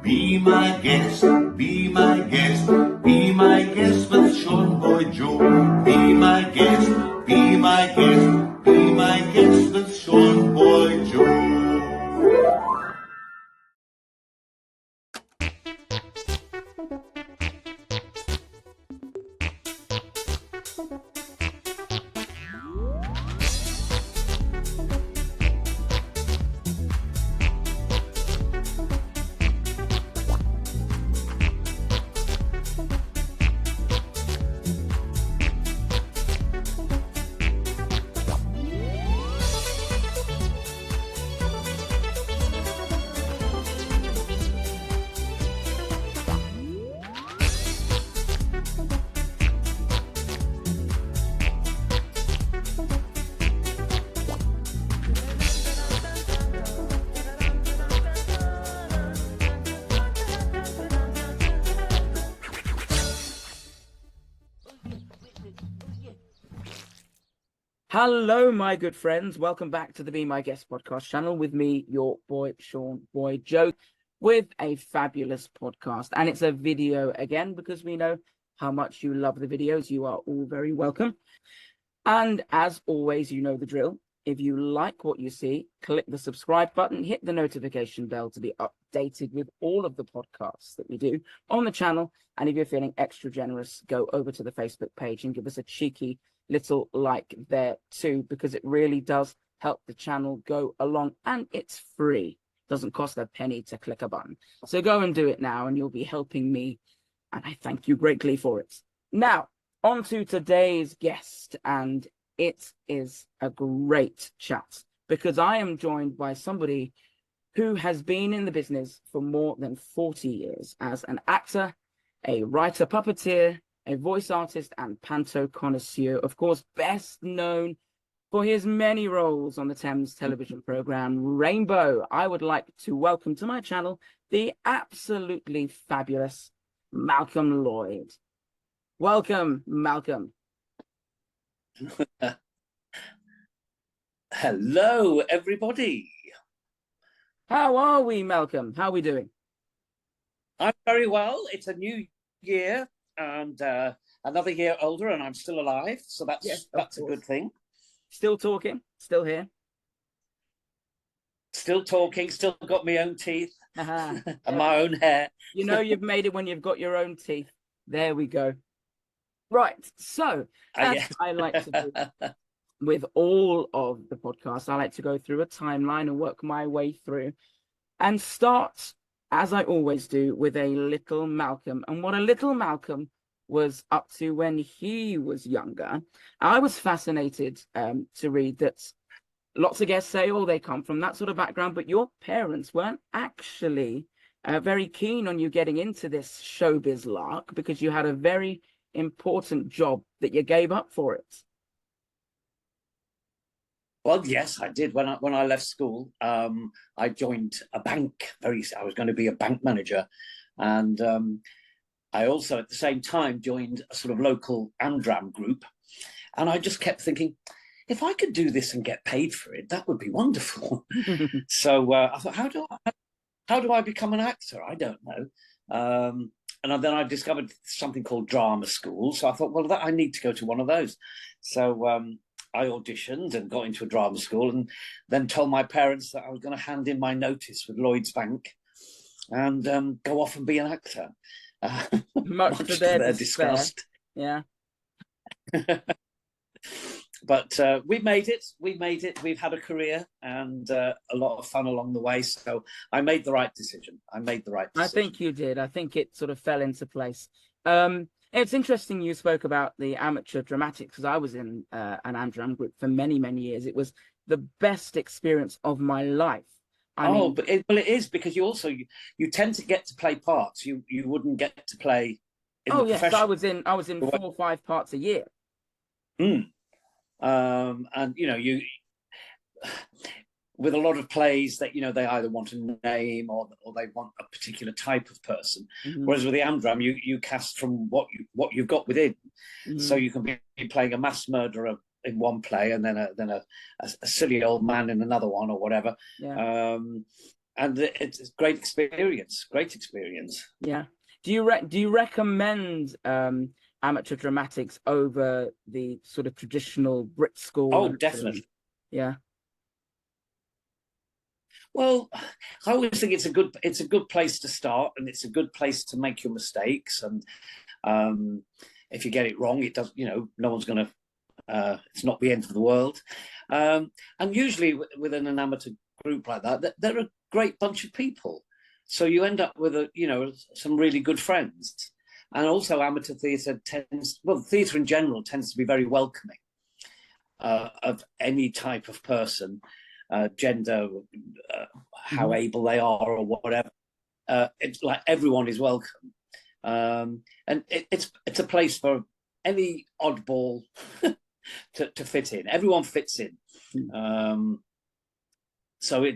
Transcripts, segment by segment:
Be my guest, be my guest, be my guest with Sean Boy Joe. Be my guest, be my guest, be my guest with Sean Boy Joe. Hello, my good friends. Welcome back to the Be My Guest podcast channel with me, your boy, Sean Boy Joe, with a fabulous podcast. And it's a video again, because we know how much you love the videos. You are all very welcome. And as always, you know the drill. If you like what you see, click the subscribe button, hit the notification bell to be updated with all of the podcasts that we do on the channel. And if you're feeling extra generous, go over to the Facebook page and give us a cheeky little like there too, because it really does help the channel go along, and it's free. Doesn't cost a penny to click a button. So go and do it now, and you'll be helping me, and I thank you greatly for it. Now, on to today's guest, and it is a great chat, because I am joined by somebody who has been in the business for more than 40 years as an actor, a writer, puppeteer, a voice artist, and panto connoisseur. Of course, best known for his many roles on the Thames television program Rainbow. I would like to welcome to my channel the absolutely fabulous Malcolm Lloyd. Welcome, Malcolm. Hello, everybody. How are we, Malcolm? How are we doing? I'm very well. It's a new year and another year older, and I'm still alive. So that's a good thing. Still talking, still here. Still talking, still got my own teeth and my own hair. You know you've made it when you've got your own teeth. There we go. Right. So, as I like to do with all of the podcasts, I like to go through a timeline and work my way through and start, as I always do, with a little Malcolm and what a little Malcolm was up to when he was younger. I was fascinated to read that lots of guests say, oh, they come from that sort of background, but your parents weren't actually very keen on you getting into this showbiz lark, because you had a very important job that you gave up for it. Well, yes, I did. When I left school, I joined a bank. I was going to be a bank manager, and I also, at the same time, joined a sort of local Amdram group. And I just kept thinking, if I could do this and get paid for it, that would be wonderful. So I thought, how do I become an actor? I don't know. And then I discovered something called drama school. So I thought, well, I need to go to one of those. So I auditioned and got into a drama school, and then told my parents that I was going to hand in my notice with Lloyd's Bank and go off and be an actor. Much to their disgust. Yeah. But we made it. We've had a career and a lot of fun along the way. So I made the right decision. I think you did. I think it sort of fell into place. It's interesting you spoke about the amateur dramatics, because I was in an Amdram group for many, many years. It was the best experience of my life. But it is, because you tend to get to play parts you wouldn't get to play in the profession. I was in 4 or 5 parts a year. And you with a lot of plays that they either want a name or they want a particular type of person, whereas with the Amdram you cast from what you've got within. So you can be playing a mass murderer in one play and then a silly old man in another one or whatever. and it's a great experience. Great experience. Yeah. Do you recommend amateur dramatics over the sort of traditional Brit school? Oh, definitely. Yeah. Well, I always think it's a good place to start, and it's a good place to make your mistakes. And if you get it wrong, it does. No one's going to. It's not the end of the world. And usually within an amateur group like that, they're a great bunch of people. So you end up with some really good friends. And also amateur theatre theatre in general tends to be very welcoming of any type of person, gender, how able they are or whatever. It's like everyone is welcome. And it's a place for any oddball to fit in. Everyone fits in. So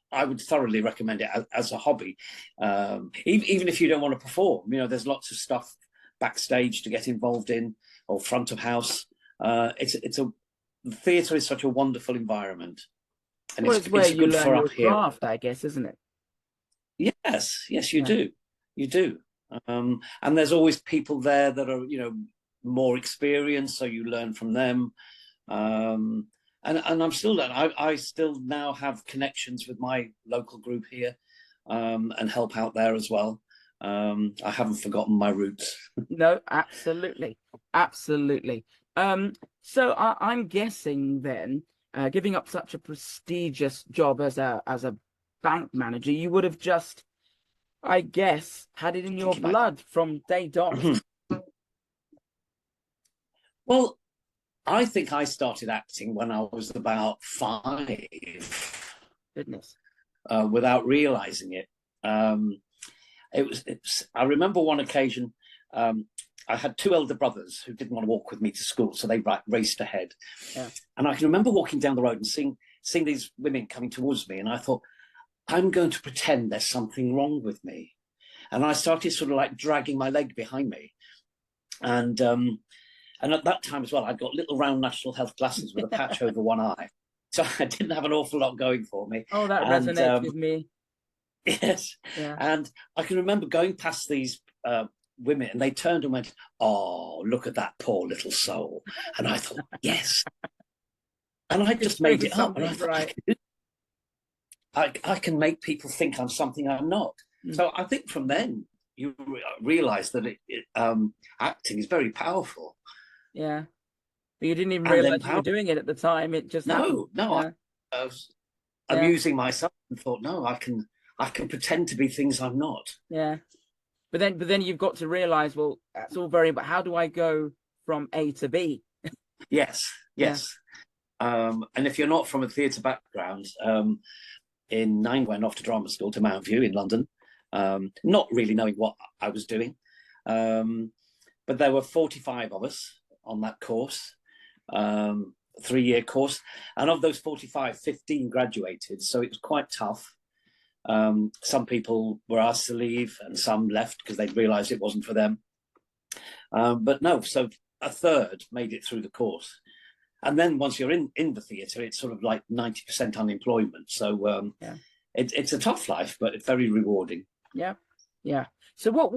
I would thoroughly recommend it as a hobby, even if you don't want to perform. There's lots of stuff backstage to get involved in, or front of house. The theatre is such a wonderful environment, and it's where you good learn for your up here. craft, I guess, isn't it? Yes, you do, and there's always people there that are more experienced, so you learn from them. And I'm still learning. I still now have connections with my local group here, and help out there as well. I haven't forgotten my roots. No, absolutely. So I'm guessing then, giving up such a prestigious job as a bank manager, you would have just, I guess, had it in your blood from day dot. Well, I think I started acting when I was about 5. Goodness. Without realizing it. I remember one occasion, I had 2 elder brothers who didn't want to walk with me to school, so they raced ahead. Yeah. And I can remember walking down the road and seeing these women coming towards me, and I thought, I'm going to pretend there's something wrong with me. And I started sort of like dragging my leg behind me. And at that time as well, I'd got little round National Health glasses with a patch over one eye. So I didn't have an awful lot going for me. Oh, that resonates with me. Yes. Yeah. And I can remember going past these women, and they turned and went, "Oh, look at that poor little soul." And I thought, yes. And I just made it up. And I thought, right. I can make people think I'm something I'm not. So I think from then, you realise that acting is very powerful. Yeah. But you didn't even realise you were doing it at the time. It just happened. Yeah. I was amusing myself and thought, no, I can pretend to be things I'm not. Yeah. But then you've got to realise, well, that's all very, but how do I go from A to B? Yes. Yeah. And if you're not from a theatre background, in 9 went off to drama school to Mount View in London, not really knowing what I was doing. But there were 45 of us on that course, 3-year course. And of those 45, 15 graduated. So it was quite tough. Some people were asked to leave and some left because they'd realised it wasn't for them. But no, so a third made it through the course. And then once you're in the theatre, it's sort of like 90% unemployment. So it's a tough life, but it's very rewarding. Yeah. So what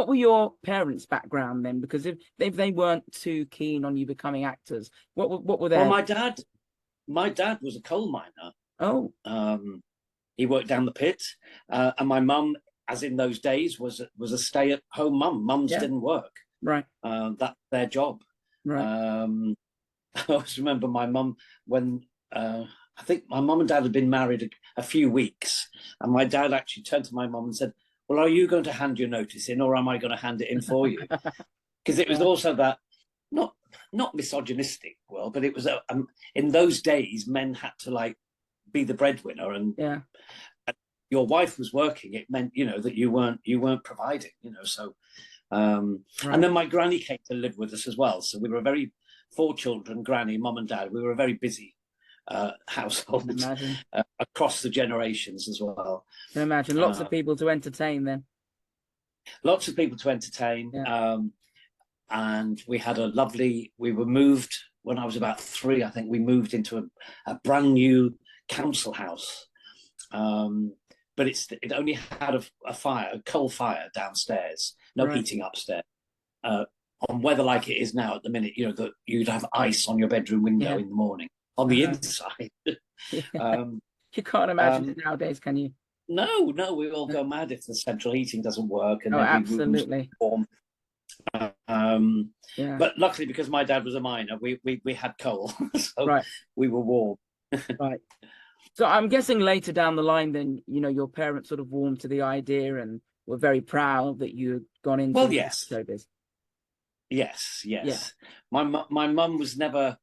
were your parents' background then? Because if they weren't too keen on you becoming actors, what were they? Well, my dad was a coal miner. Oh. He worked down the pit, and my mum, as in those days, was a stay-at-home mum. Mums didn't work. Right. That's their job. Right. I always remember my mum when I think my mum and dad had been married a few weeks, and my dad actually turned to my mum and said, "Well, are you going to hand your notice in, or am I going to hand it in for you?" Because it was also that not misogynistic world, but it was in those days men had to like be the breadwinner, and your wife was working. It meant that you weren't providing. So and then my granny came to live with us as well. So we were 4 children, granny, mum and dad. We were a very busy household across the generations as well. I can imagine lots of people to entertain then. Lots of people to entertain. And we had we were moved when I was about 3, I think we moved into a brand new council house, but it only had a coal fire downstairs, no heating upstairs. On weather like it is now at the minute, that you'd have ice on your bedroom window in the morning on the inside. You can't imagine it nowadays, can you? No, we all go mad if the central heating doesn't work and every room's warm. But luckily, because my dad was a miner, we had coal, so we were warm. Right. So I'm guessing later down the line, then your parents sort of warmed to the idea and were very proud that you had gone into showbiz. Yes. Yeah. My mum was never.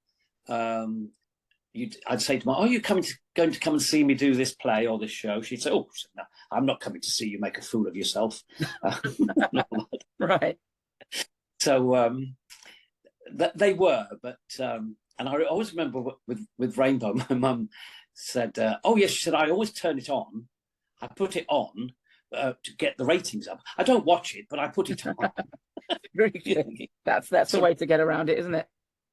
I'd say to her, "Are you going to come and see me do this play or this show?" She'd say, "Oh, no, I'm not coming to see you make a fool of yourself." Right. So they were, but and I always remember with Rainbow, my mum said, "Oh yes," she said, "I always turn it on. I put it on to get the ratings up. I don't watch it, but I put it on." Very good. That's the way to get around it, isn't it?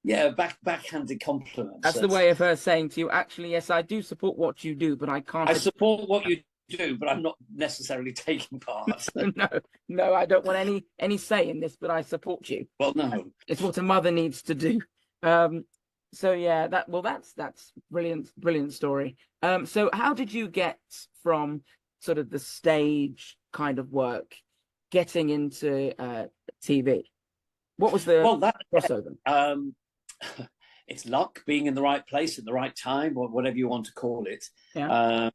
Yeah, backhanded compliments. That's the way of her saying to you, actually, yes, I do support what you do, but I can't. I support what you do, but I'm not necessarily taking part. No, I don't want any say in this, but I support you. Well, no, it's what a mother needs to do. So yeah, that's brilliant story. So how did you get from sort of the stage kind of work, getting into TV? What was the crossover? It's luck, being in the right place at the right time, or whatever you want to call it. Yeah.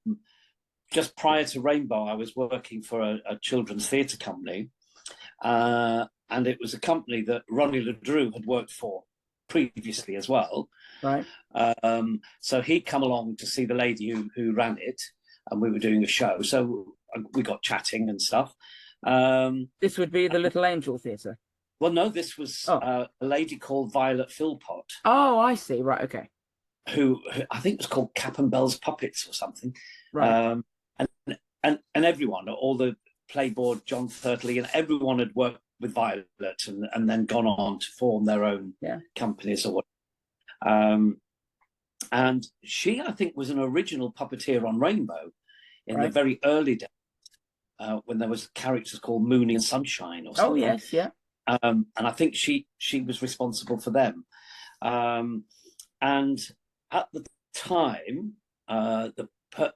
Just prior to Rainbow, I was working for a children's theatre company, and it was a company that Ronnie had worked for previously as well. Right. So he'd come along to see the lady who ran it, and we were doing a show. So we got chatting and stuff. This would be the Little Angel Theatre. Well, no, this was a lady called Violet Philpott. Oh, I see. Right, okay. Who I think was called Cap and Bell's Puppets or something. Right. And everyone, all the playboard, John Thurtley, and everyone had worked with Violet and then gone on to form their own companies or whatever. And she, I think, was an original puppeteer on Rainbow in the very early days, when there was characters called Mooney and Sunshine or something. Oh, yes, yeah. And I think she was responsible for them. And at the time, the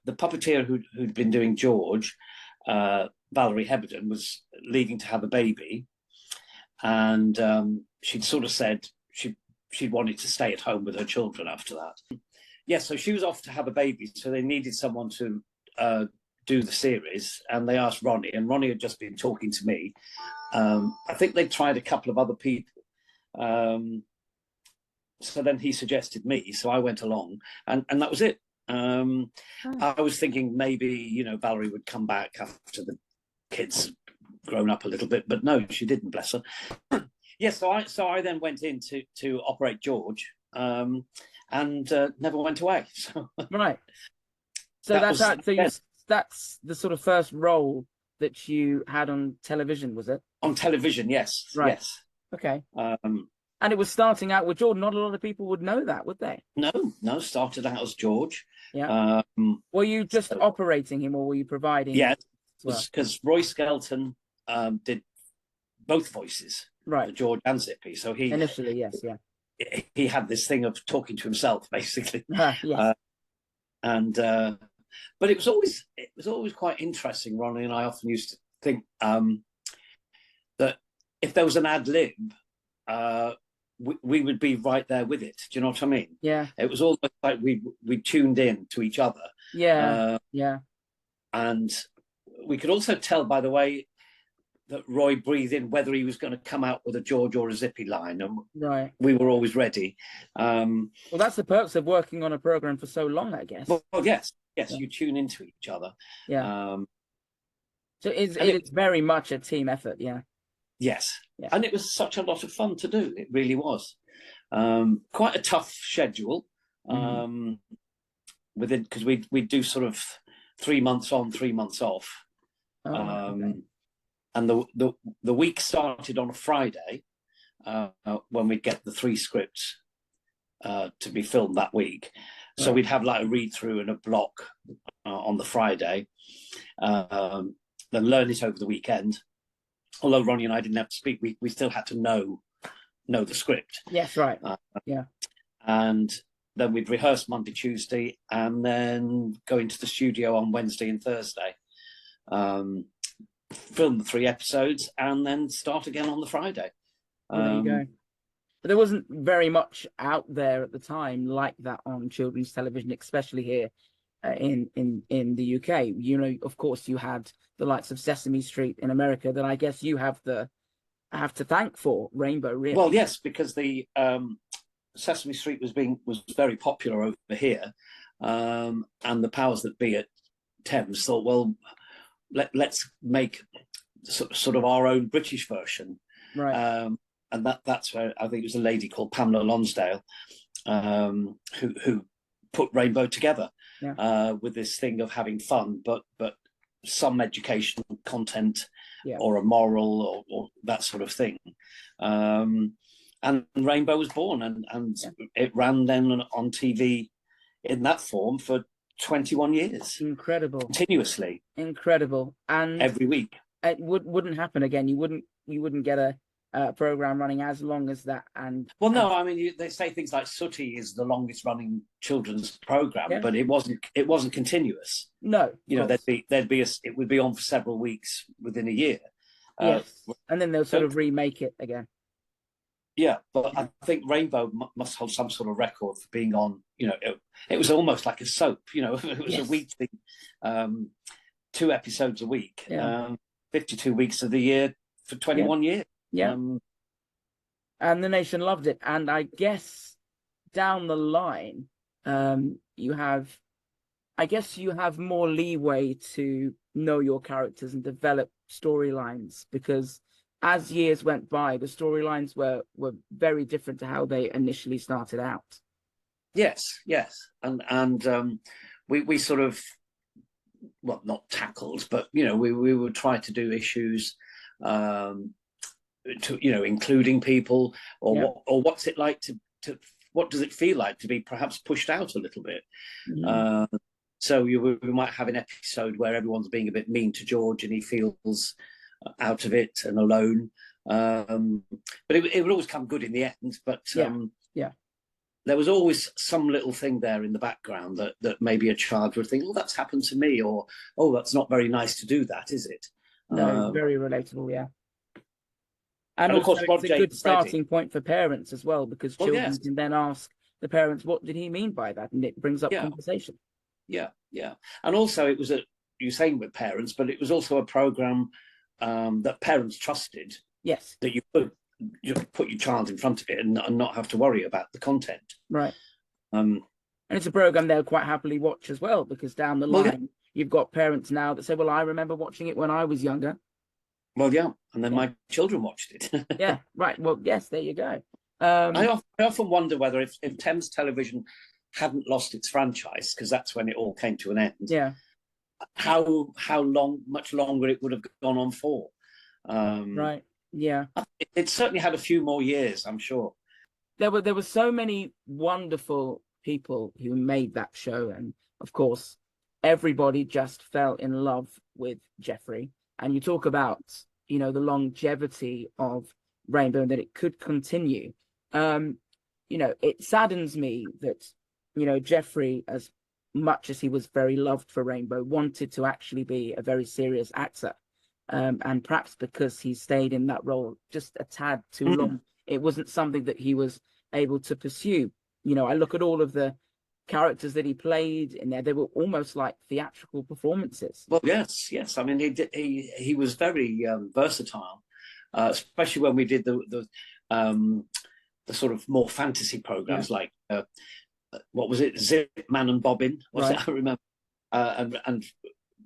puppeteer who'd been doing George, Valerie Heberden, was leaving to have a baby, and she'd sort of said she wanted to stay at home with her children after that. Yes, so she was off to have a baby, so they needed someone to do the series, and they asked Ronnie, and Ronnie had just been talking to me. I think they tried a couple of other people. So then he suggested me, so I went along, and that was it. I was thinking maybe, Valerie would come back after the kids grown up a little bit, but no, she didn't, bless her. Yes, so I then went in to operate George, and never went away. So. Right. So that's the sort of first role that you had on television, was it? On television, yes. Right. Yes. Okay. And it was starting out with George. Not a lot of people would know that, would they? No, started out as George. Yeah. Were you just operating him, or were you providing? Yeah, because Roy Skelton did both voices, right, for George and Zippy. So he initially, yes, yeah, he had this thing of talking to himself, basically. Yes. But it was always quite interesting. Ronnie and I often used to think that if there was an ad lib, we would be right there with it. Do you know what I mean? Yeah. It was almost like we tuned in to each other. Yeah. Yeah. And we could also tell by the way that Roy breathed in whether he was going to come out with a George or a Zippy line, and we were always ready. Well, that's the perks of working on a program for so long, I guess. Well, yes, you tune into each other. Yeah. So it's very much a team effort. Yeah. Yes. Yeah. And it was such a lot of fun to do. It really was. Quite a tough schedule. Within, because we do sort of 3 months on, 3 months off. Okay. And the week started on a Friday, when we get the 3 scripts to be filmed that week. So we'd have like a read through and a block on the Friday, then learn it over the weekend. Although Ronnie and I didn't have to speak, we still had to know the script. Yes, right. And then we'd rehearse Monday, Tuesday, and then go into the studio on Wednesday and Thursday, film the 3 episodes, and then start again on the Friday. There you go. But there wasn't very much out there at the time like that on children's television, especially here in the UK. You know, of course, you had the likes of Sesame Street in America that I guess you have to thank for Rainbow, really. Well, yes, because the Sesame Street was very popular over here, and the powers that be at Thames thought, well, let's make sort of our own British version, right? And that's where I think it was a lady called Pamela Lonsdale who put Rainbow together with this thing of having fun, but some educational content or a moral or that sort of thing. And Rainbow was born, and it ran then on TV in that form for 21 years. Incredible. Continuously. Incredible. And every week. It wouldn't happen again. You wouldn't get a program running as long as that. And well, no, I mean, they say things like Sooty is the longest running children's program, but it wasn't continuous. No, you know, it would be on for several weeks within a year. Yes, and then they'll sort of remake it again. Yeah, but I think Rainbow must hold some sort of record for being on. You know, it was almost like a soap. You know, it was a weekly, 2 episodes a week, 52 weeks of the year for 21 years. Yeah, and the nation loved it. And I guess down the line, you have more leeway to know your characters and develop storylines, because as years went by, the storylines were very different to how they initially started out. Yes, and we sort of, well, not tackled, but you know, we would try to do issues, to, you know, including people, or what's it like to what does it feel like to be perhaps pushed out a little bit. So we might have an episode where everyone's being a bit mean to George and he feels out of it and alone, but it would always come good in the end. But there was always some little thing there in the background that maybe a child would think, oh, that's happened to me, or oh, that's not very nice to do that, is it? No, very relatable. And also, of course, it's a good starting point for parents as well, because children can then ask the parents, what did he mean by that? And it brings up conversation. Yeah. And also it was you're saying with parents, but it was also a program that parents trusted. Yes. That you could put your child in front of it and not have to worry about the content. Right. And it's a program they'll quite happily watch as well, because down the line, you've got parents now that say, well, I remember watching it when I was younger. Well, yeah. And then my children watched it. Yeah, right. Well, yes, there you go. I often wonder whether if Thames Television hadn't lost its franchise, because that's when it all came to an end. Yeah. How much longer it would have gone on for. Right. Yeah. It certainly had a few more years, I'm sure. There were so many wonderful people who made that show, and of course, everybody just fell in love with Jeffrey. And you talk about, you know, the longevity of Rainbow and that it could continue. You know, it saddens me that, you know, Jeffrey, as much as he was very loved for Rainbow, wanted to actually be a very serious actor. And perhaps because he stayed in that role just a tad too long, it wasn't something that he was able to pursue. You know, I look at all of the characters that he played in there; they were almost like theatrical performances. Well, yes. I mean, he was very versatile, especially when we did the sort of more fantasy programs like what was it, Zip, Man and Bobbin? Was it? I remember, and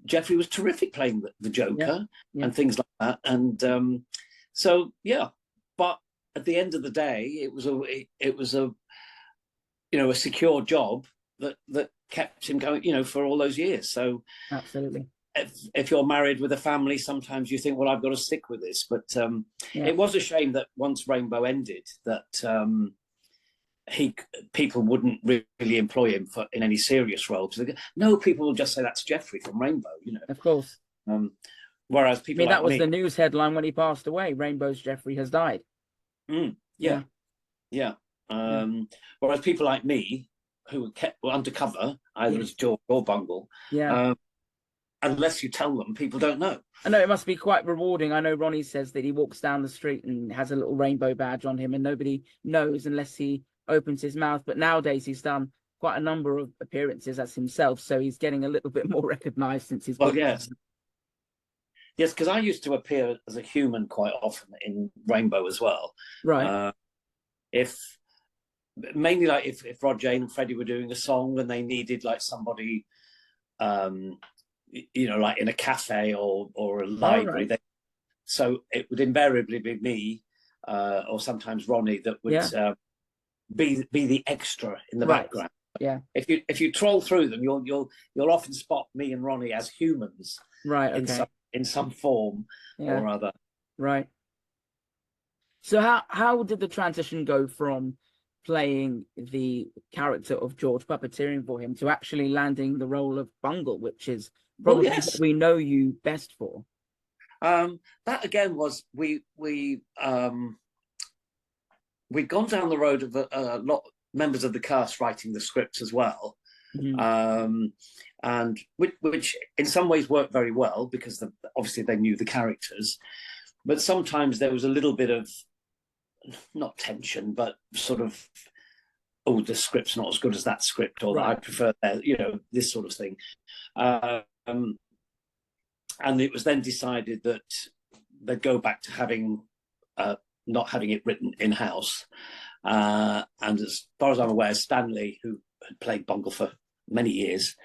Jeffrey was terrific playing the Joker and things like that. And so but at the end of the day, it was a you know, a secure job that kept him going, you know, for all those years. So absolutely, if you're married with a family, sometimes you think, well, I've got to stick with this. But it was a shame that once Rainbow ended, that people wouldn't really employ him in any serious role. Because no, people will just say that's Jeffrey from Rainbow, you know. Of course. Whereas I people mean, like that was me, the news headline when he passed away. Rainbow's Jeffrey has died. Yeah. Yeah. Whereas people like me, who were undercover, either as George or Bungle, Yeah. Unless you tell them, people don't know. I know it must be quite rewarding. I know Ronnie says that he walks down the street and has a little rainbow badge on him, and nobody knows unless he opens his mouth. But nowadays he's done quite a number of appearances as himself, so he's getting a little bit more recognised since his book. Yes, because I used to appear as a human quite often in Rainbow as well. Right. Mainly like if Rod, Jane, and Freddie were doing a song and they needed like somebody, like in a cafe or a library. Right. So it would invariably be me, or sometimes Ronnie, that would be the extra in the background. Yeah. If you troll through them, you'll often spot me and Ronnie as humans. Right. Okay. In some form or other. Right. So how did the transition go from playing the character of George, puppeteering for him, to actually landing the role of Bungle, which is probably what we know you best for? That again was we'd gone down the road of a lot members of the cast writing the scripts as well. And which in some ways worked very well because obviously they knew the characters, but sometimes there was a little bit of not tension, but sort of, oh, the script's not as good as that script, or I prefer that, this sort of thing. And it was then decided that they'd go back to having not having it written in-house. And as far as I'm aware, Stanley, who had played Bungle for many years,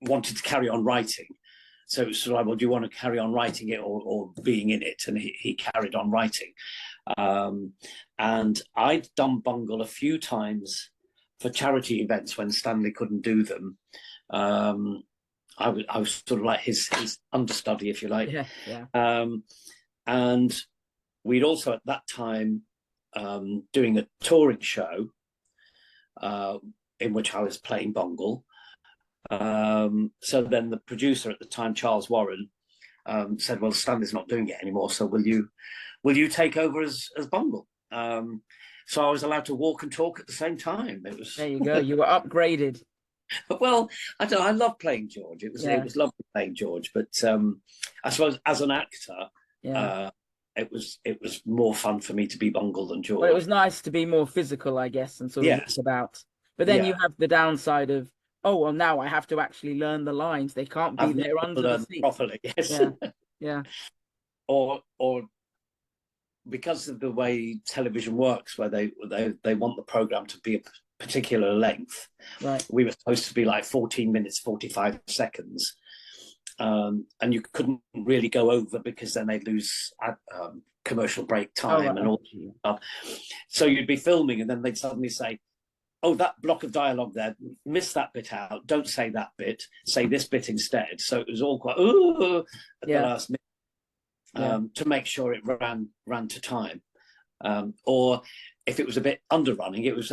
wanted to carry on writing. So it was sort of like, well, do you want to carry on writing it or being in it? And he carried on writing. And I'd done Bungle a few times for charity events when Stanley couldn't do them. I was sort of like his understudy, if you like. And we'd also at that time doing a touring show in which I was playing Bungle. So then the producer at the time, Charles Warren, said, well, Stanley's not doing it anymore, so will you take over as Bungle? So I was allowed to walk and talk at the same time. It was there you go. You were upgraded. Well, I love playing George. It was lovely playing George, but I suppose as an actor, it was more fun for me to be Bungle than George. Well, it was nice to be more physical, I guess, and sort of walk about. But then you have the downside of, oh, well, now I have to actually learn the lines. They can't be there under the seat properly. Yes. Yeah. Or because of the way television works, where they want the program to be a particular length. Right. We were supposed to be like 14 minutes, 45 seconds. And you couldn't really go over because then they'd lose commercial break time and all that stuff. So you'd be filming and then they'd suddenly say, oh, that block of dialogue there, miss that bit out. Don't say that bit. Say this bit instead. So it was all quite at the last minute to make sure it ran to time. Or if it was a bit underrunning, it would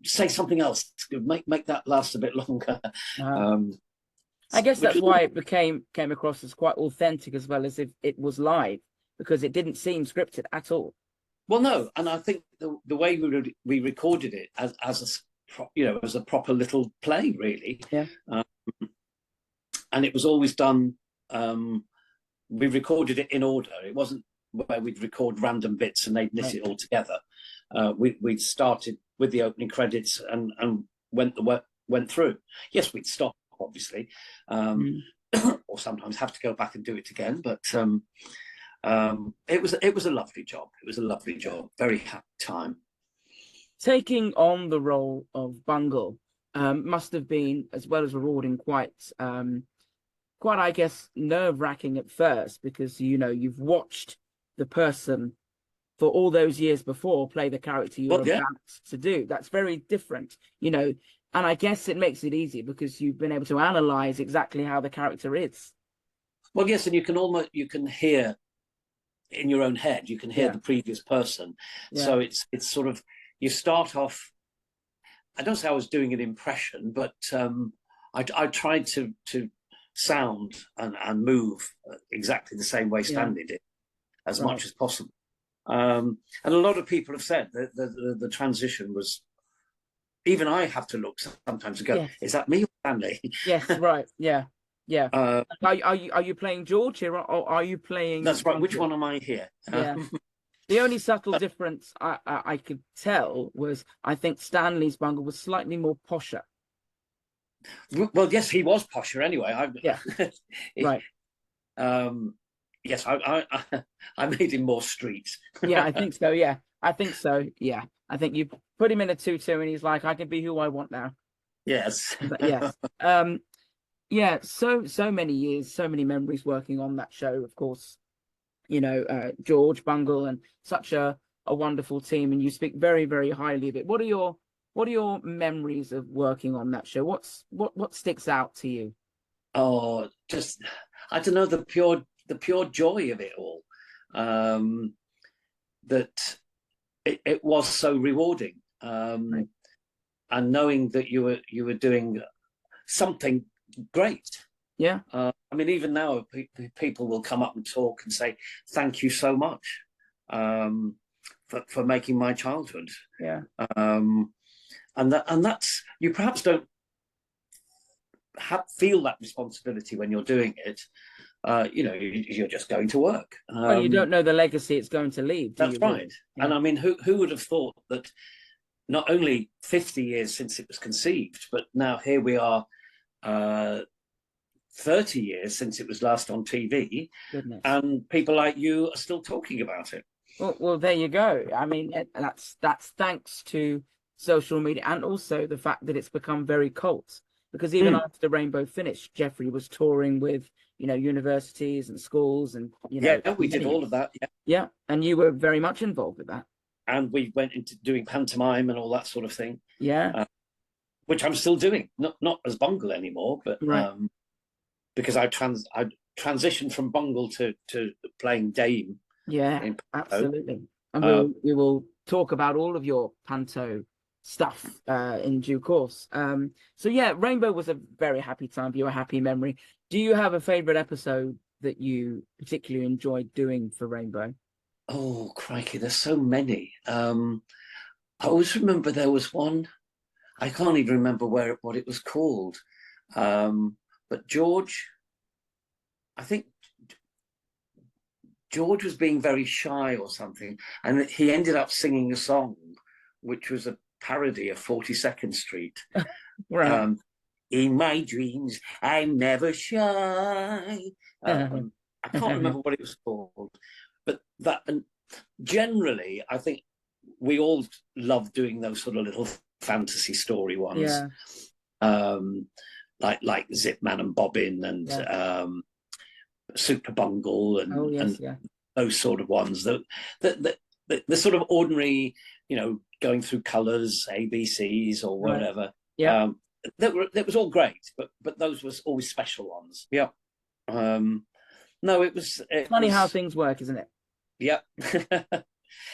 say something else. Make that last a bit longer. I guess that's why it came across as quite authentic as well as if it was live, because it didn't seem scripted at all. Well, no, and I think the way we recorded it as a proper little play, really. Yeah. And it was always done. We recorded it in order. It wasn't where we'd record random bits and they'd knit it all together. We started with the opening credits and went through. Yes, we'd stop, obviously, or sometimes have to go back and do it again. But it was a lovely job. It was a lovely job. Very happy time. Taking on the role of Bungle must have been, as well as rewarding, quite, I guess, nerve-wracking at first, because you've watched the person for all those years before play the character you're about to do. That's very different, and I guess it makes it easy because you've been able to analyze exactly how the character is. Well, yes, and you can hear in your own head, you can hear the previous person. So it's sort of, you start off. I don't say I was doing an impression, but I tried to sound and move exactly the same way Stanley did, as much as possible. And a lot of people have said that the transition was. Even I have to look sometimes and go, is that me or Stanley? Yes, right. Yeah. Yeah. Are you playing George here, or are you playing? That's right. Which one am I here? Yeah. The only subtle difference I could tell was I think Stanley's Bungle was slightly more posher. Well, yes, he was posher anyway. Right. Yes, I made him more street. Yeah, I think so. Yeah, I think so. Yeah, I think you put him in a tutu, and he's like, I can be who I want now. Yes. Yes. Yeah. So many years, so many memories working on that show. Of course, George, Bungle, and such a wonderful team. And you speak very, very highly of it. What are your memories of working on that show? What sticks out to you? Oh, just I don't know, the pure joy of it all. That it was so rewarding. Right. And knowing that you were doing something great. Yeah. I mean, even now, people will come up and talk and say, "Thank you so much for making my childhood." Yeah. And that's, you perhaps don't feel that responsibility when you're doing it. You're just going to work. Well, you don't know the legacy it's going to leave. That's right. Yeah. And I mean, who would have thought that not only 50 years since it was conceived, but now here we are, 30 years since it was last on TV. Goodness. And people like you are still talking about it. Well, there you go. I mean, that's thanks to social media, and also the fact that it's become very cult. Because even after Rainbow finished, Jeffrey was touring with, universities and schools, and we did all of that. Yeah, and you were very much involved with that. And we went into doing pantomime and all that sort of thing. Yeah, which I'm still doing, not as Bungle anymore, but because I transitioned from Bungle to playing Dame. Yeah, absolutely. And we will talk about all of your panto stuff in due course. So yeah, Rainbow was a very happy time for you, a happy memory. Do you have a favorite episode that you particularly enjoyed doing for Rainbow? Oh crikey, there's so many. I always remember there was one, I can't even remember what it was called, but George, I think George was being very shy or something, and he ended up singing a song which was a parody of 42nd Street. Right. In my dreams, I'm never shy. I can't remember what it was called, but that, and generally, I think we all love doing those sort of little fantasy story ones. Yeah. Like Zip Man and Bobbin and Super Bungle and those sort of ones. The sort of ordinary, going through colours, ABCs or whatever. Right. Yeah. That was all great, but those was always special ones. Yeah. No, it was funny how things work, isn't it? Yeah.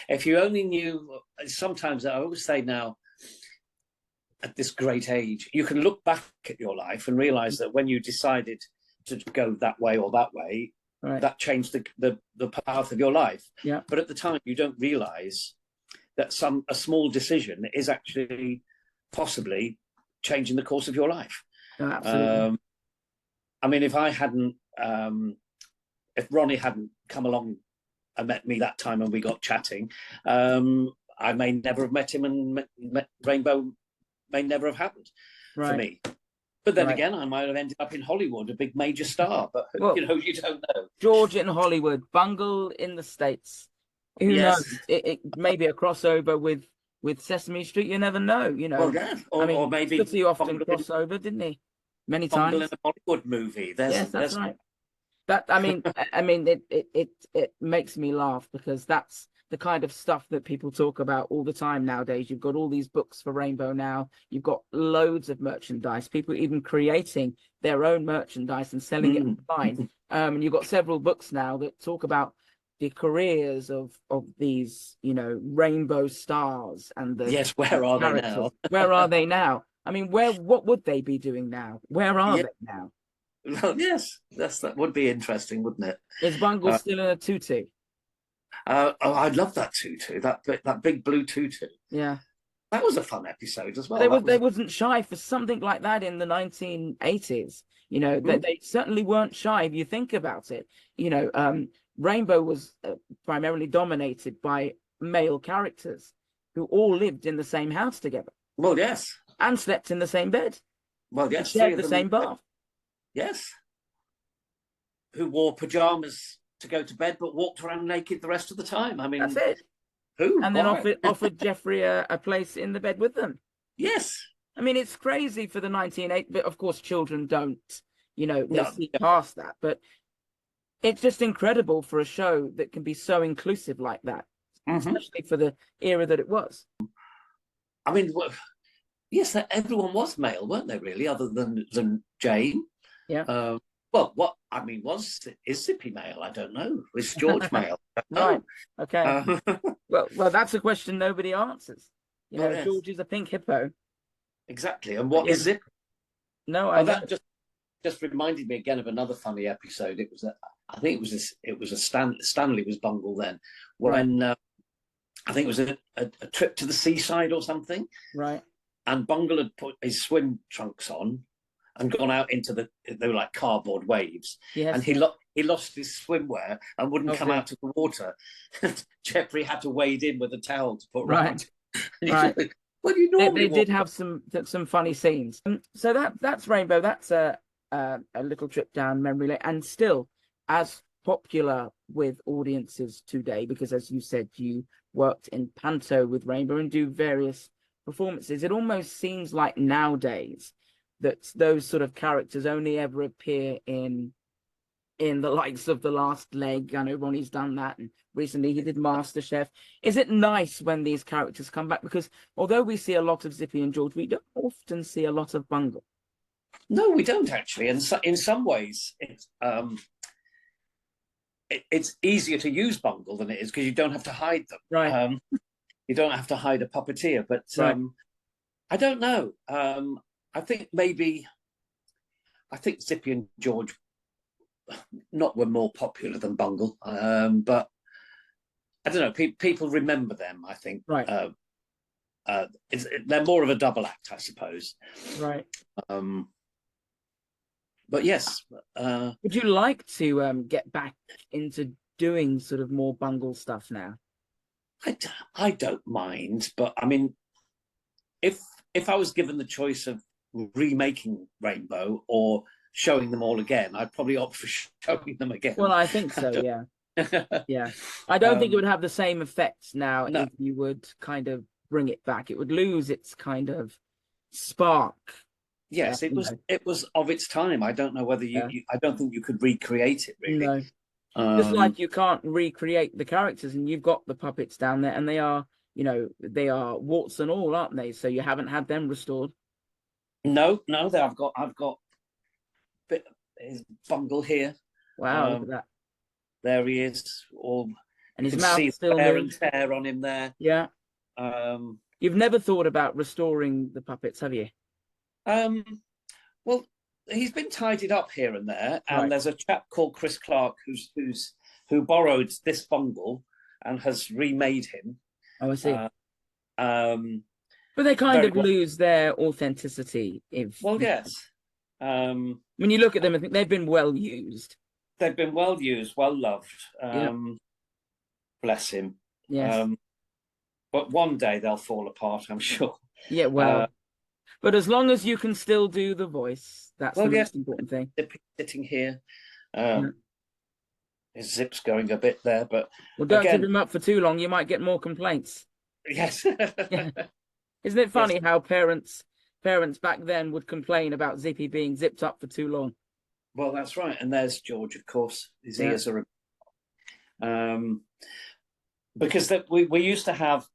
If you only knew, sometimes I always say now, at this great age, you can look back at your life and realize that when you decided to go that way or that way, that changed the path of your life. Yeah. But at the time, you don't realize that a small decision is actually possibly changing the course of your life. Oh, absolutely. I mean, if Ronnie hadn't come along and met me that time and we got chatting, I may never have met him, and Rainbow may never have happened for me. But then again, I might have ended up in Hollywood, a big major star. But you don't know. George in Hollywood, Bungle in the States. Who knows? It may be a crossover with Sesame Street. You never know. Well, yeah. Or maybe he often crossover, didn't he? Many times. Bungle in a Hollywood movie. Yes, that's right. It makes me laugh because that's the kind of stuff that people talk about all the time nowadays. You've got all these books for Rainbow now. You've got loads of merchandise. People even creating their own merchandise and selling it online. And you've got several books now that talk about the careers of these, rainbow stars and the Yes, where are they characters. now? Where are they now? I mean, what would they be doing now? Where are Yeah. they now? Well, yes, that would be interesting, wouldn't it? Is Bungle still in a tutu? Oh, I love that tutu, that big blue tutu. Yeah. That was a fun episode as well. They wasn't shy for something like that in the 1980s. They certainly weren't shy if you think about it. Rainbow was primarily dominated by male characters who all lived in the same house together. Well, yes. And slept in the same bed. Well, yes. Shared the same bath. Yes. Who wore pajamas to go to bed, but walked around naked the rest of the time. I mean, that's it. Who? And then offered Jeffrey a place in the bed with them. Yes. I mean, it's crazy for the 1980s, but of course, children don't, they see No. past that. But it's just incredible for a show that can be so inclusive like that, especially for the era that it was. I mean, yes, everyone was male, weren't they? Really, other than Jane. Yeah. Well, is Zippy male? I don't know. Is George male? No. Right. Okay. Well, that's a question nobody answers. Yes. George is a pink hippo. Exactly. And what is Zippy? No, I that just reminded me again of another funny episode. It was I think it was a Stanley was Bungle then when I think it was a trip to the seaside or something. Right. And Bungle had put his swim trunks on and gone out into they were like cardboard waves. Yes. And he lost his swimwear and wouldn't come out of the water. Jeffrey had to wade in with a towel to put right. Right. Well, you normally they did have some funny scenes. So that's Rainbow. That's a little trip down memory lane, and still as popular with audiences today because, as you said, you worked in panto with Rainbow and do various performances. It almost seems like nowadays that those sort of characters only ever appear in the likes of The Last Leg. I know Ronnie's done that, and recently he did MasterChef. Is it nice when these characters come back? Because although we see a lot of Zippy and George, we don't often see a lot of Bungle. No, we don't actually. And so, in some ways, it's easier to use Bungle than it is because you don't have to hide them. Right. You don't have to hide a puppeteer. But I don't know. I think Zippy and George were more popular than Bungle, but I don't know. People remember them. I think. Right. They're more of a double act, I suppose. Right. But yes. Would you like to get back into doing sort of more Bungle stuff now? I don't mind, but I mean, if I was given the choice of remaking Rainbow or showing them all again, I'd probably opt for showing them again. Well, I think so, yeah. Yeah. I don't think it would have the same effects now if you would kind of bring it back. It would lose its kind of spark. Yes, it was of its time. I don't know whether I don't think you could recreate it really. No. Just like you can't recreate the characters, and you've got the puppets down there, and they are, they are warts and all, aren't they? So you haven't had them restored. No, I've got his Bungle here. Wow, look at that. There he is, and his mouth still wear and tear on him there. Yeah. You've never thought about restoring the puppets, have you? Well, he's been tidied up here and there, and there's a chap called Chris Clark who borrowed this Bungle and has remade him. Oh, I see. But they kind of lose their authenticity yes. When you look at them, I think they've been well used. They've been well used, well loved. Bless him. Yes. But one day they'll fall apart, I'm sure. Yeah, well. But as long as you can still do the voice, that's the most important thing. Sitting here. His zip's going a bit there, but don't zip him up for too long. You might get more complaints. Yes. Yeah. Isn't it funny how parents back then would complain about Zippy being zipped up for too long? Well, that's right. And there's George, of course. His ears are because we used to have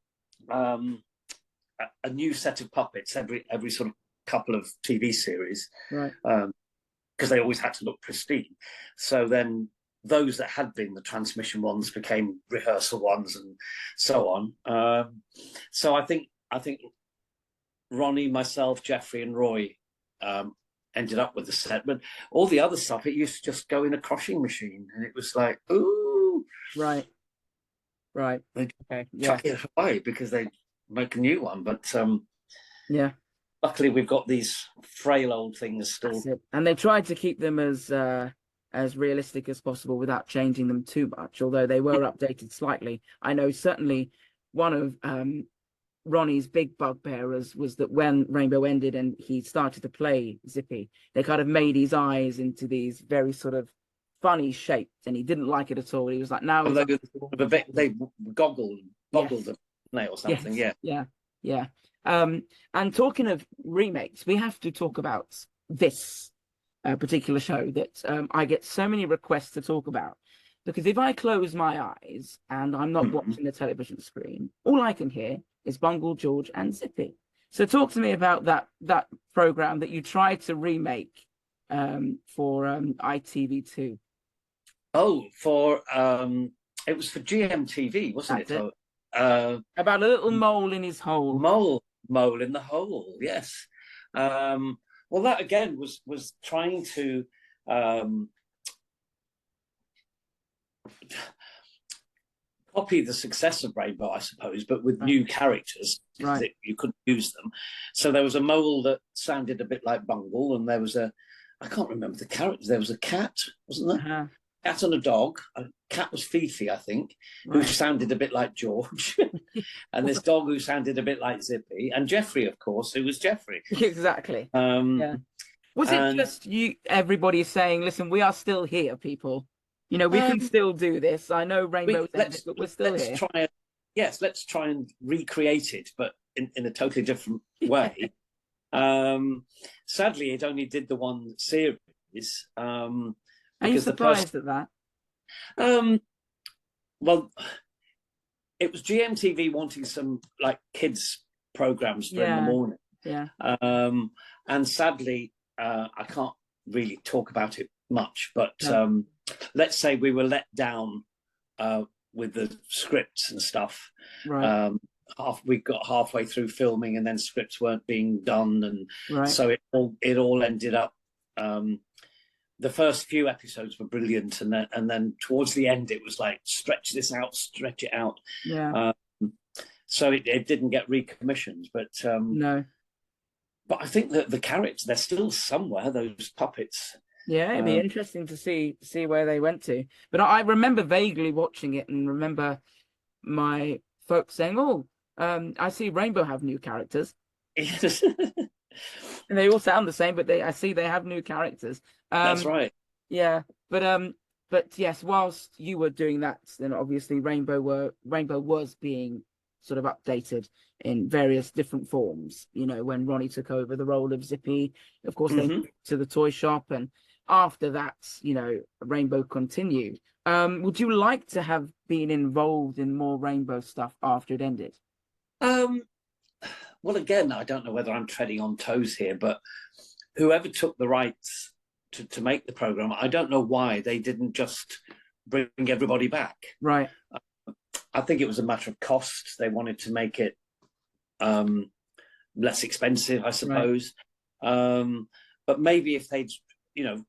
a new set of puppets every sort of couple of TV series, right? Because they always had to look pristine. So then those that had been the transmission ones became rehearsal ones, and so on. So I think Ronnie, myself, Jeffrey, and Roy ended up with the set, but all the other stuff, it used to just go in a crushing machine, and it was like, ooh, Right. they Okay. Yeah. chuck it away because they make a new one. But Yeah. luckily, we've got these frail old things still. That's it. And they tried to keep them as realistic as possible without changing them too much, although they were updated slightly. I know certainly one of Ronnie's big bugbearers was that when Rainbow ended and he started to play Zippy, they kind of made his eyes into these very sort of funny shapes, and he didn't like it at all. He was like, "Now they boggled yes. them or something." Yes. Yeah. Yeah. And talking of remakes, we have to talk about this particular show that I get so many requests to talk about, because if I close my eyes and I'm not watching the television screen, all I can hear is Bungle, George, and Zippy. So talk to me about that program that you tried to remake for ITV2. Oh, it was for GMTV, wasn't That's it? About a little mole in his hole. Mole in the hole. Yes. Well, that again was trying to copy the success of Rainbow, I suppose, but with new characters, because Right. you couldn't use them. So there was a mole that sounded a bit like Bungle, and there was I can't remember the characters. There was a cat, wasn't there? Uh-huh. Cat and a dog. A cat was Fifi, I think, who Right. sounded a bit like George, and this dog who sounded a bit like Zippy, and Jeffrey, of course, who was Jeffrey. Exactly. Yeah. Was it and- just you? Everybody saying, "Listen, we are still here, people. You know, we can still do this. I know Rainbow's ended, but we're still here." Let's try and recreate it, but in a totally different way. Sadly, it only did the one series. Are you surprised at that? Well, it was GMTV wanting some like kids programs for in the morning. Yeah. And sadly, I can't really talk about it much, but let's say we were let down with the scripts and stuff. Right. We got halfway through filming, and then scripts weren't being done, and so it all ended up. The first few episodes were brilliant, and then towards the end, it was like stretch it out. Yeah. So it didn't get recommissioned, but No. But I think that the characters, they're still somewhere, those puppets. Yeah, it'd be interesting to see where they went to. But I remember vaguely watching it and remember my folks saying, "Oh, I see Rainbow have new characters." Yes. And they all sound the same, but I see they have new characters. That's right. Yeah, but yes, whilst you were doing that, then obviously Rainbow was being sort of updated in various different forms. You know, when Ronnie took over the role of Zippy, of course they moved to the toy shop, and after that, you know, Rainbow continued. Would you like to have been involved in more Rainbow stuff after it ended? Well, again, I don't know whether I'm treading on toes here, but whoever took the rights to make the program, I don't know why they didn't just bring everybody back. Right. I think it was a matter of cost. They wanted to make it less expensive, I suppose. Right. But maybe if they'd, you know,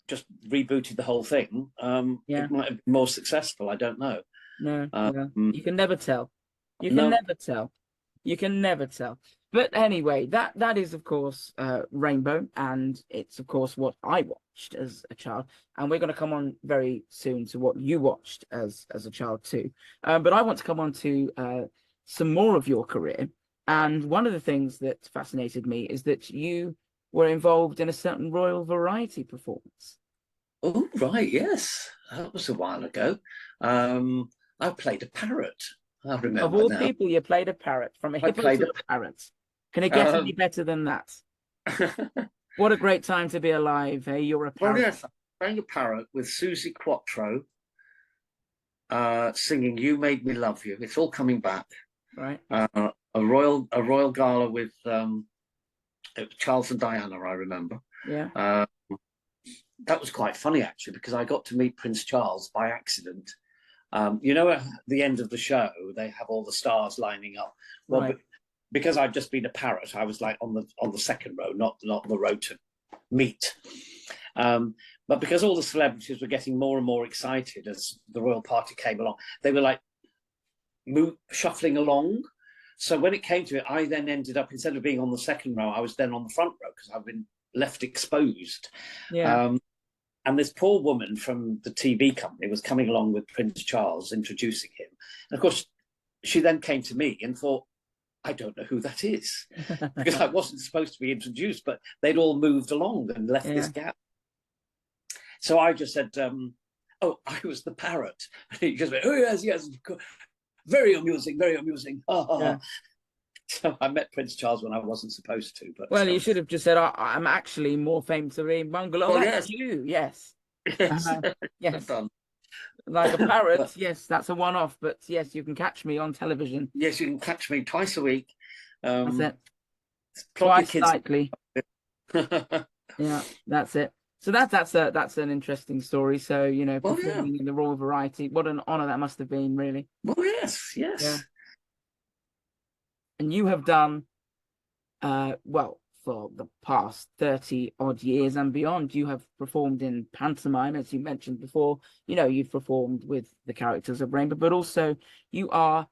just rebooted the whole thing, it might have been more successful. I don't know. No, you can never tell. You can never tell. But anyway, that is, of course, Rainbow, and it's, of course, what I watched as a child. And we're going to come on very soon to what you watched as a child too. But I want to come on to some more of your career. And one of the things that fascinated me is that you were involved in a certain Royal Variety performance. Oh, right, yes. That was a while ago. I played a parrot. I remember. Of all now. People, you played a parrot, from a hippo to a parrot. Can it get any better than that? What a great time to be alive, hey? You're a parrot. Well, yes, I'm playing a parrot with Susie Quattro singing "You Made Me Love You." It's all coming back. Right. A royal gala with Charles and Diana, I remember. Yeah. that was quite funny actually, because I got to meet Prince Charles by accident. You know, at the end of the show, they have all the stars lining up. Well, Right. because I'd just been a parrot, I was like on the second row, not the row to meet. But because all the celebrities were getting more and more excited as the royal party came along, they were like shuffling along. So when it came to it, I then ended up, instead of being on the second row, I was then on the front row because I've been left exposed. Yeah. And this poor woman from the TV company was coming along with Prince Charles, introducing him. And of course, she then came to me and thought, I don't know who that is, because I wasn't supposed to be introduced, but they'd all moved along and left this gap. So I just said, oh, I was the parrot. And he just went, oh, yes, very amusing, very amusing. Yeah. So I met Prince Charles when I wasn't supposed to. But well, you should have just said, I'm actually more famous for being Bungle. Oh, that's you. Yes. Yes. Yes. Like a parrot. Yes, that's a one-off. But yes, you can catch me on television. Yes, you can catch me twice a week. That's it. Twice nightly. Yeah, that's it. So that's an interesting story. So, you know, performing in the Royal Variety, what an honour that must have been, really. Well, yes. Yeah. And you have done, well, for the past 30 odd years and beyond, you have performed in pantomime, as you mentioned before. You know, you've performed with the characters of Rainbow, but also you are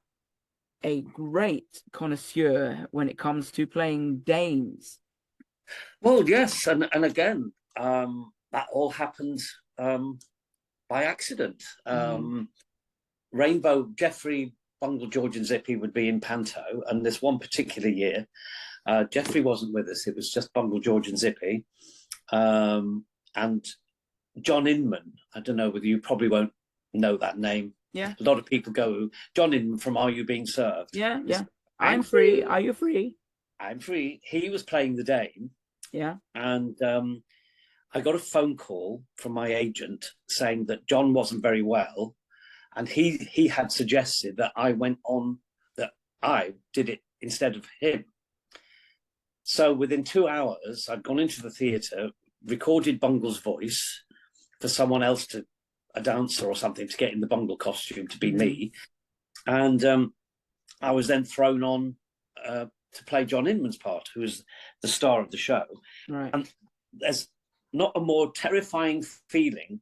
a great connoisseur when it comes to playing dames. Well, yes, and again, that all happened by accident. Rainbow, Geoffrey, Bungle, George and Zippy would be in panto, and this one particular year, Geoffrey wasn't with us. It was just Bungle, George and Zippy, and John Inman. I don't know whether you probably won't know that name. Yeah, a lot of people go, John Inman from Are You Being Served? Yeah. I'm free. Are you free? I'm free. He was playing the dame. Yeah. And I got a phone call from my agent saying that John wasn't very well, and he had suggested that I went on, that I did it instead of him. So within 2 hours, I'd gone into the theatre, recorded Bungle's voice for someone else, to a dancer or something, to get in the Bungle costume to be me, and I was then thrown on to play John Inman's part, who was the star of the show. Right. And there's not a more terrifying feeling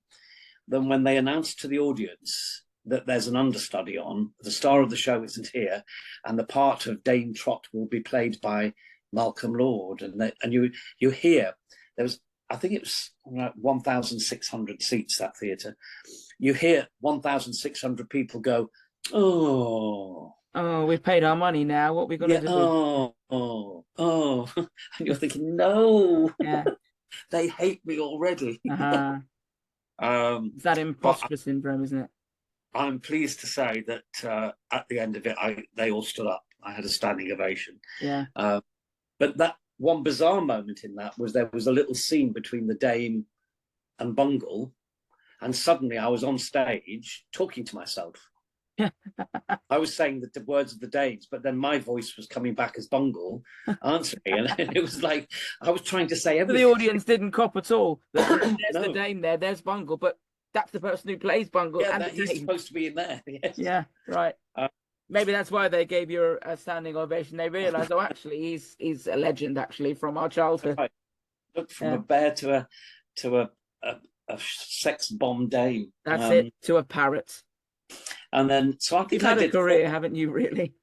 than when they announce to the audience that there's an understudy on, the star of the show isn't here, and the part of Dame Trot will be played by Malcolm Lord. And you hear, there was, I think it was 1,600 seats, that theatre. You hear 1,600 people go, oh, we've paid our money now. What are we going to do? Oh. And you're thinking, no, yeah, they hate me already. It's that imposter syndrome, isn't it? I'm pleased to say that at the end of it, they all stood up. I had a standing ovation. Yeah. But that one bizarre moment in that was, there was a little scene between the dame and Bungle, and suddenly I was on stage talking to myself. I was saying the words of the dames, but then my voice was coming back as Bungle answering me, and it was like I was trying to say everything. The audience didn't cop at all. There's the dame there, there's Bungle, but that's the person who plays Bungle. Yeah, and he's supposed to be in there. Yes. Yeah, right. Maybe that's why they gave you a standing ovation. They realised, oh, actually, he's a legend, actually, from our childhood. Right. Look, from a bear to a sex bomb dame. That's it, to a parrot. And then, so I think you've had a career, haven't you? Really?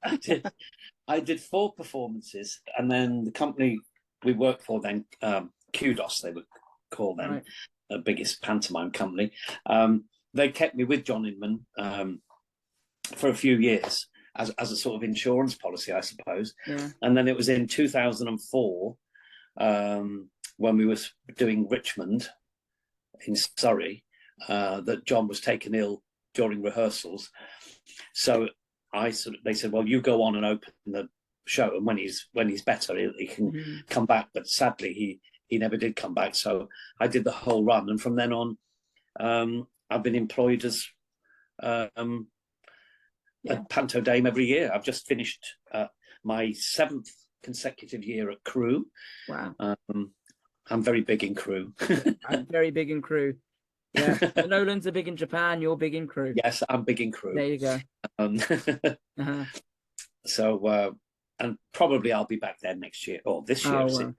I did 4 performances, and then the company we worked for then, Kudos, they would call them, right, the biggest pantomime company. They kept me with John Inman for a few years as a sort of insurance policy, I suppose. Yeah. And then it was in 2004 when we were doing Richmond in Surrey that John was taken ill during rehearsals. So they said, well, you go on and open the show, and when he's better, he can come back. But sadly, he never did come back. So I did the whole run, and from then on, I've been employed as a panto dame every year. I've just finished my 7th consecutive year at Crewe. Wow. I'm very big in crew. I'm very big in crew. Yeah, the Nolans are big in Japan. You're big in crew. Yes, I'm big in crew. There you go. Um, Uh-huh. so, and probably I'll be back there next year or this year. Oh, So well.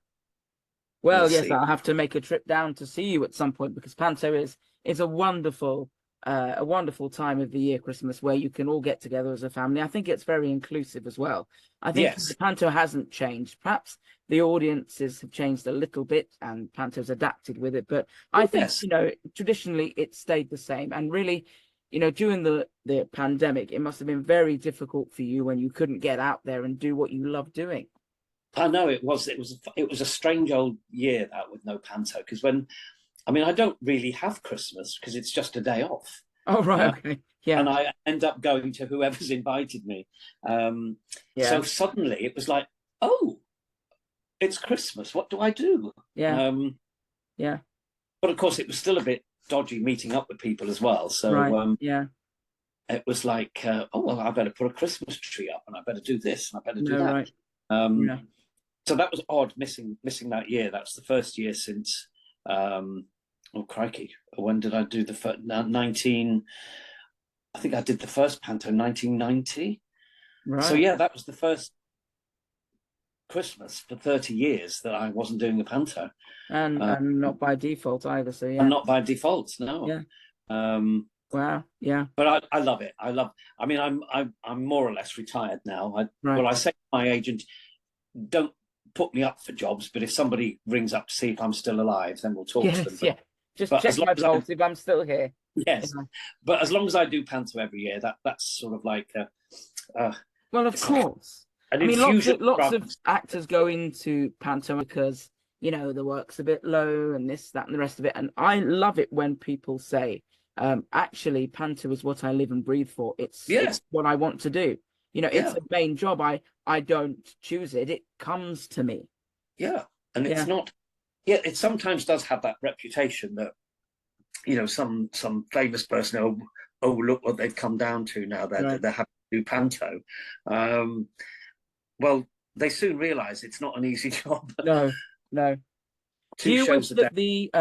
Well, we'll yes, see. I'll have to make a trip down to see you at some point because Panto is a wonderful time of the year, Christmas, where you can all get together as a family. I think it's very inclusive as well. I think Yes. the Panto hasn't changed. Perhaps the audiences have changed a little bit and Panto's adapted with it, but I think, Yes. traditionally it stayed the same. And really, during the pandemic, it must have been very difficult for you when you couldn't get out there and do what you love doing. I know it was a strange old year that with no panto because I don't really have Christmas because it's just a day off. Oh, right. Okay. Yeah. And I end up going to whoever's invited me. So suddenly it was like, oh, it's Christmas. What do I do? Yeah. Yeah. But of course, it was still a bit dodgy meeting up with people as well. So Right. Yeah. it was like, oh, well, I better put a Christmas tree up and I better do this and I better do No, that. right. Yeah. So that was odd, missing that year. That's the first year since, oh, crikey, when did I do the first, 19, I think I did the first panto 1990. Right. So yeah, that was the first Christmas for 30 years that I wasn't doing a panto. And not by default either, so yeah. And not by default, no. Yeah. Wow, yeah. But I love it. I'm more or less retired now. Right. Well, I say to my agent, don't put me up for jobs, but if somebody rings up to see if I'm still alive, then we'll talk to them. Yeah. Just check my pulse if I'm still here. Yes. But as long as I do panto every year, that's sort of like well, of course. Lots of actors go into panto because the work's a bit low and this, that, and the rest of it. And I love it when people say, actually, panto is what I live and breathe for. It's what I want to do. It's a main job. I don't choose it. It comes to me. Yeah. And it's not, it sometimes does have that reputation that, some famous person, oh, look what they've come down to now. They're having to do panto. Well, they soon realise it's not an easy job. No. Do you wish that the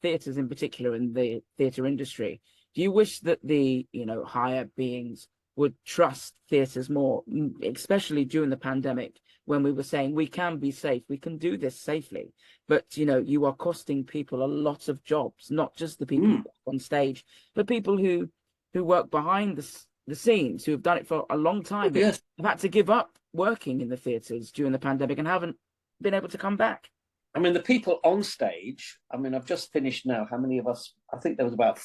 theatres in particular in the theatre industry, do you wish that the higher beings would trust theatres more, especially during the pandemic when we were saying we can be safe, we can do this safely, but you are costing people a lot of jobs, not just the people who work on stage, but people who work behind the scenes, who have done it for a long time, have had to give up working in the theatres during the pandemic and haven't been able to come back. I mean, the people on stage, I've just finished now. How many of us? I think there was about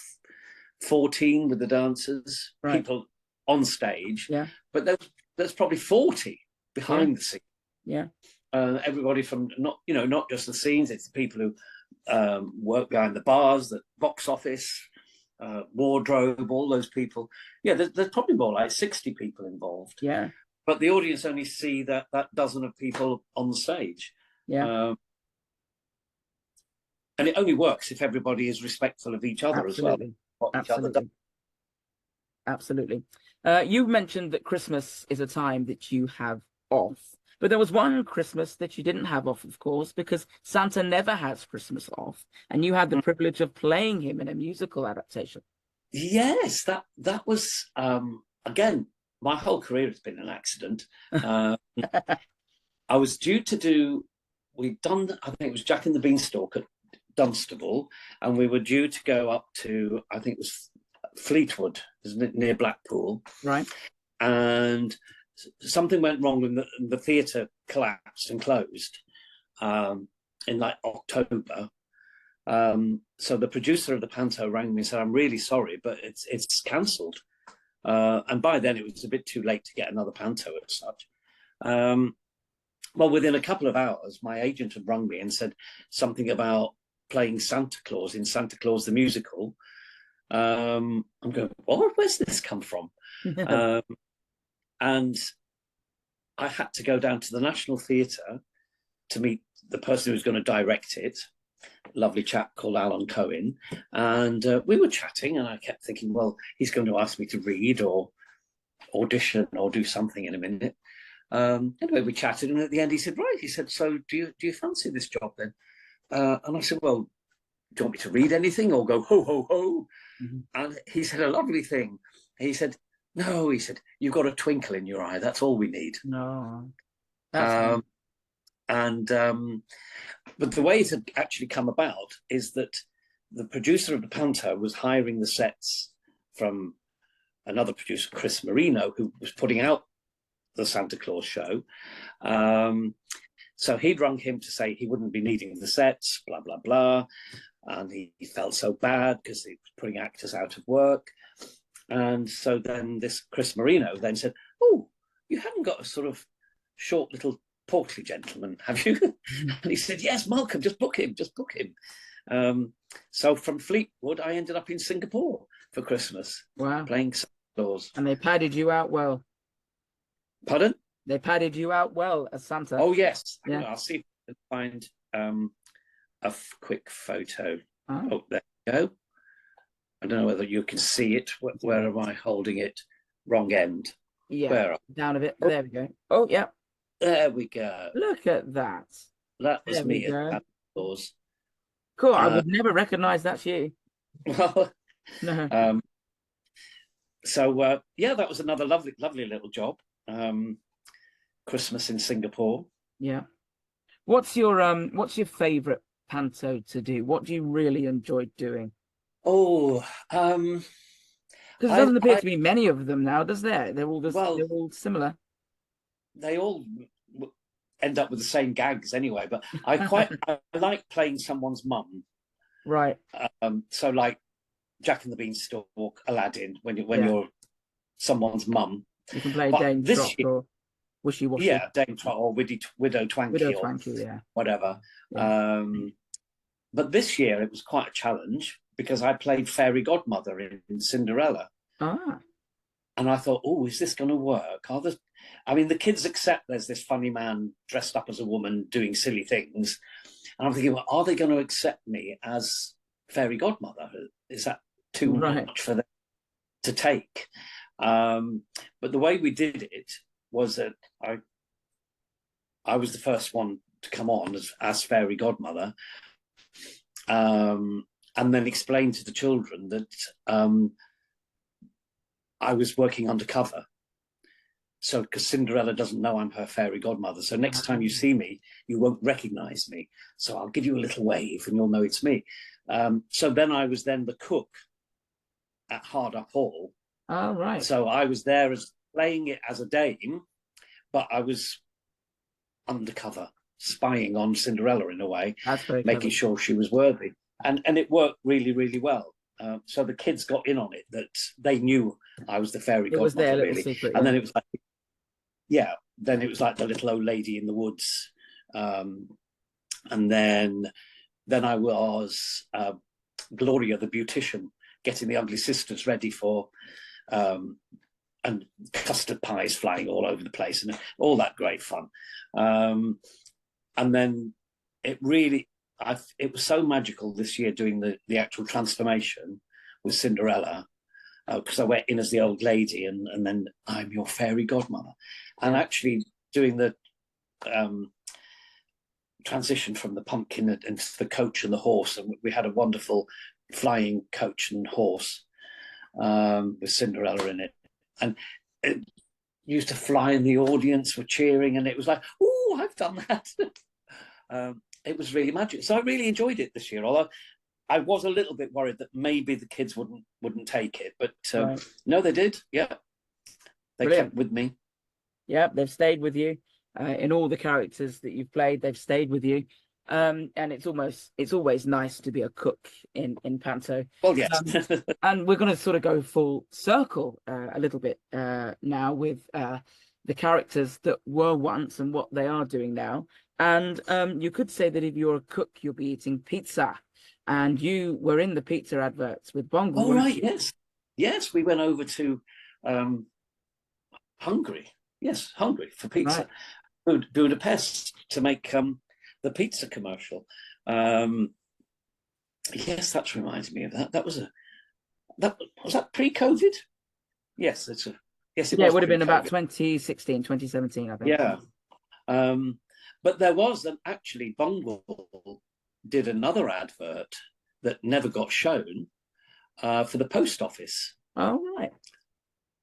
14 with the dancers, people on stage. Yeah. But there's probably 40 behind the scenes. Yeah. Everybody from not just the scenes, it's the people who work behind the bars, the box office, wardrobe, all those people. Yeah, there's probably more like 60 people involved. Yeah. But the audience only see that dozen of people on the stage. Yeah. And it only works if everybody is respectful of each other as well. Absolutely. You mentioned that Christmas is a time that you have off, but there was one Christmas that you didn't have off, of course, because Santa never has Christmas off, and you had the privilege of playing him in a musical adaptation. Yes, that was again. My whole career has been an accident. I was due to do. We'd done. I think it was Jack and the Beanstalk at Dunstable, and we were due to go up to. I think it was Fleetwood, isn't it, near Blackpool? Right. And something went wrong, and the theatre collapsed and closed in like October. So the producer of the panto rang me and said, "I'm really sorry, but it's cancelled." And by then it was a bit too late to get another panto as such. Well, within a couple of hours, my agent had rung me and said something about playing Santa Claus in Santa Claus the Musical. I'm going, what? Where's this come from? And I had to go down to the National Theatre to meet the person who was going to direct it, lovely chap called Alan Cohen. And we were chatting, and I kept thinking, well, he's going to ask me to read or audition or do something in a minute. Anyway, we chatted, and at the end he said, right, he said, so do you fancy this job then? And I said, well, do you want me to read anything or go ho, ho, ho? Mm-hmm. And he said a lovely thing. He said, no, he said, you've got a twinkle in your eye. That's all we need. No, that's nice. But the way it had actually come about is that the producer of the panto was hiring the sets from another producer, Chris Marino, who was putting out the Santa Claus show. So he'd rung him to say he wouldn't be needing the sets, blah, blah, blah. And he felt so bad because he was putting actors out of work. And so then this Chris Marino then said, oh, you haven't got a sort of short little portly gentleman, have you? And he said, yes, Malcolm, just book him. So from Fleetwood, I ended up in Singapore for Christmas. Wow. Playing Santa Claus. And they padded you out well. Pardon? They padded you out well as Santa. Oh, yes. Yeah. I'll see if I can find a quick photo. Oh. Oh, there you go. I don't know whether you can see it. Where am I holding it? Wrong end. Yeah, down a bit. There we go. Oh, yeah. There we go. Look at that. That was There me we at go. Santa Claus. Cool. I would never recognize that's you. Well, No. Yeah, that was another lovely little job. Christmas in Singapore. Yeah. What's your favorite panto to do? What do you really enjoy doing? Oh, because there doesn't appear to be many of them now, does there? They're all they're all similar. They all end up with the same gags anyway. But I like playing someone's mum. Right. So like Jack and the Beanstalk, Aladdin. When you're someone's mum, you can play Dame Trot or Wishy Washy. Yeah, Dame Trot or Widow Twanky, yeah, whatever. Yeah. But this year it was quite a challenge because I played fairy godmother in Cinderella. Ah. And I thought, oh, is this going to work? The kids accept there's this funny man dressed up as a woman doing silly things. And I'm thinking, well, are they going to accept me as fairy godmother? Is that too much for them to take? But the way we did it was that I was the first one to come on as fairy godmother, and then explain to the children that I was working undercover. So, because Cinderella doesn't know I'm her fairy godmother. So next time you see me, you won't recognize me. So I'll give you a little wave and you'll know it's me. So then I was then the cook at Hard Up Hall. Oh, right. So I was there as playing it as a dame, but I was undercover, spying on Cinderella in a way, making sure she was worthy. And it worked really, really well. So the kids got in on it, that they knew I was the fairy godmother, was their little really. secret, and then it was like, then it was like the little old lady in the woods. And then I was Gloria the beautician, getting the ugly sisters ready for and custard pies flying all over the place and all that great fun. And then it was so magical this year doing the actual transformation with Cinderella, because I went in as the old lady and then I'm your fairy godmother, and actually doing the transition from the pumpkin into the coach and the horse, and we had a wonderful flying coach and horse with Cinderella in it, and it used to fly, and the audience were cheering, and it was like, oh, I've done that. It was really magic. So I really enjoyed it this year, although I was a little bit worried that maybe the kids wouldn't take it, but no, they did. Yeah, they kept with me. Yeah, they've stayed with you in all the characters that you've played. They've stayed with you, and it's always nice to be a cook in panto. Well, yes, and we're going to sort of go full circle a little bit now with the characters that were once and what they are doing now. And you could say that if you're a cook, you'll be eating pizza. And you were in the pizza adverts with Bungle. Oh, right, yes. We went over to Hungary. Yes, Hungary for pizza. Right. Budapest to make the pizza commercial. Yes, that reminds me of that. Was that pre-COVID? Yes, it was. It would have been about 2016, 2017, I think. Yeah. But there was actually Bungle did another advert that never got shown for the post office. Oh, right.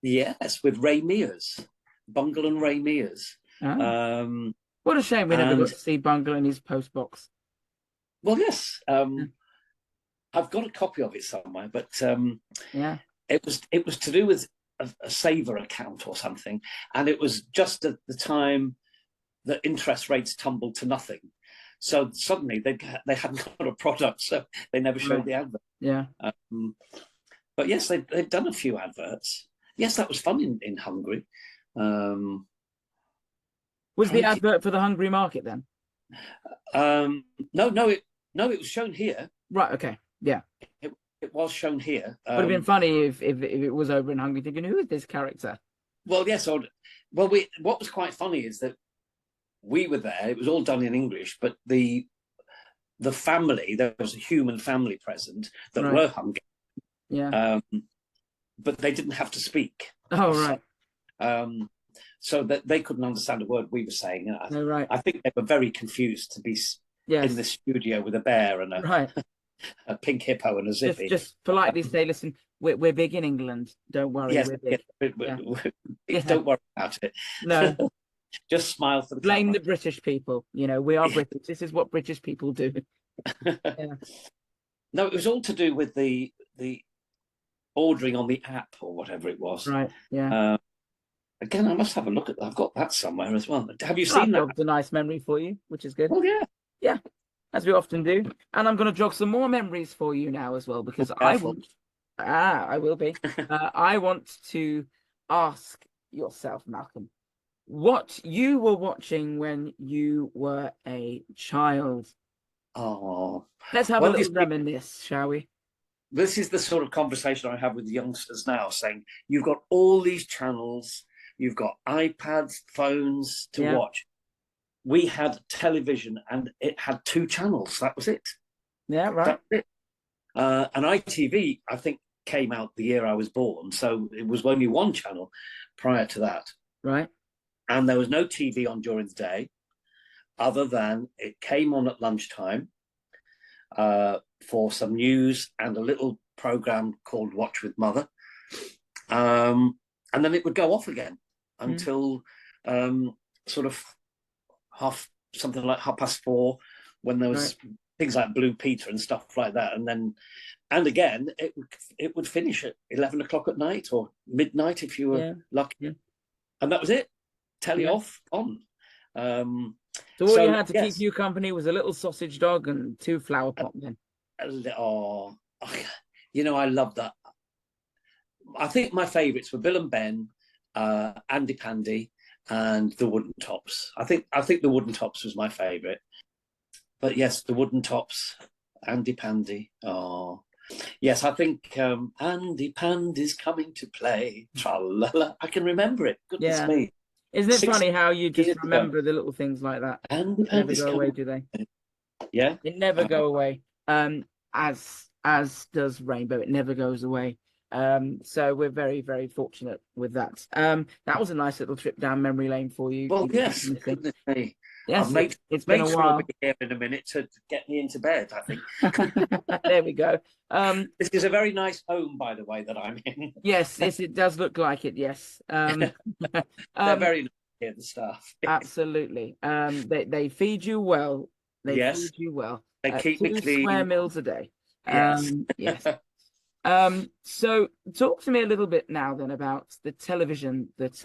Yes, with Ray Mears, Bungle and Ray Mears. Oh. What a shame we never got to see Bungle in his post box. Well, yes, I've got a copy of it somewhere, but yeah, it was to do with a saver account or something, and it was just at the time that interest rates tumbled to nothing. So suddenly they hadn't got a product, so they never showed the advert. Yeah. But yes, they've done a few adverts. Yes, that was fun in Hungary. Was the advert for the Hungary market then? No, it was shown here. Right. Okay. Yeah. It was shown here. Would have been funny if it was over in Hungary, thinking, who is this character? Well, yes. What was quite funny is that we were there. It was all done in English, but the family, there was a human family present that were Hungarian. Yeah. But they didn't have to speak. Oh, right. So that they couldn't understand a word we were saying. Oh, right. I think they were very confused to be in the studio with a bear and a pink hippo and a zippy. Just politely say, listen, we're big in England. Don't worry. Yes, we're big. Don't worry about it. No. Just smile for the Blame camera. the British people. You know, we are British. This is what British people do. Yeah. No, it was all to do with the ordering on the app or whatever it was. Right. Yeah. Again, I must have a look at that. I've got that somewhere as well. Have you seen that? It's a nice memory for you, which is good. Oh, yeah. Yeah, as we often do. And I'm going to jog some more memories for you now as well, because I will be. I want to ask yourself, Malcolm, what you were watching when you were a child. Oh. Let's have a little reminisce, shall we? This is the sort of conversation I have with the youngsters now, saying, you've got all these channels, you've got iPads, phones to watch. We had television and it had 2 channels. That was it. Yeah, right. That was it. And ITV, I think, came out the year I was born. So it was only 1 channel prior to that. Right. And there was no TV on during the day, other than it came on at lunchtime for some news and a little program called Watch with Mother. And then it would go off again until sort of something like 4:30, when there was things like Blue Peter and stuff like that. And again, it would finish at 11 o'clock at night or midnight if you were lucky. Yeah. And that was it. Telly off, on. So all you had to keep you company was a little sausage dog and 2 flower pot then. Oh, you know, I love that. I think my favourites were Bill and Ben, Andy Pandy, and the Wooden Tops. I think the Wooden Tops was my favourite. But yes, the Wooden Tops, Andy Pandy. Oh, yes, I think Andy Pandy's coming to play. Tra-la-la. I can remember it. Goodness me. Isn't it funny how you just remember the little things like that? Andy Pandy's never go away, do they? Yeah. They never go away. As does Rainbow. It never goes away. So we're very, very fortunate with that. That was a nice little trip down memory lane for you. Well, yes. Yes, it's been a while. Will be here in a minute to get me into bed, I think. There we go. This is a very nice home, by the way, that I'm in. Yes, it does look like it. Yes. They're very nice here, the staff. Absolutely. They feed you well. They feed you well. They keep me 2 clean. square meals a day. Yes. Yes. So talk to me a little bit now then about the television that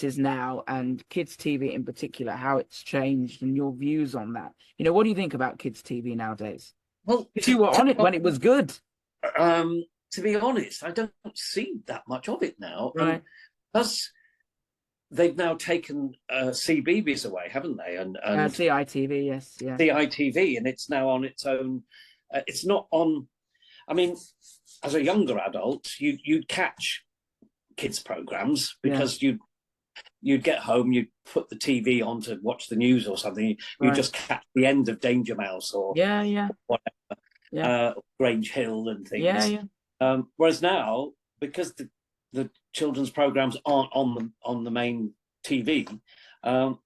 is now, and kids TV in particular, how it's changed and your views on that. You know, what do you think about kids TV nowadays? Well, you were on it when it was good. To be honest, I don't see that much of it now. Right. Plus, they've now taken CBeebies away, haven't they? And CITV, yes, yeah. CITV, and it's now on its own. It's not on. I mean, as a younger adult, you'd catch kids programs because you'd get home, you'd put the TV on to watch the news or something. You'd just catch the end of Danger Mouse or whatever, Grange Hill and things. Whereas now, because the children's programs aren't on the main TV, I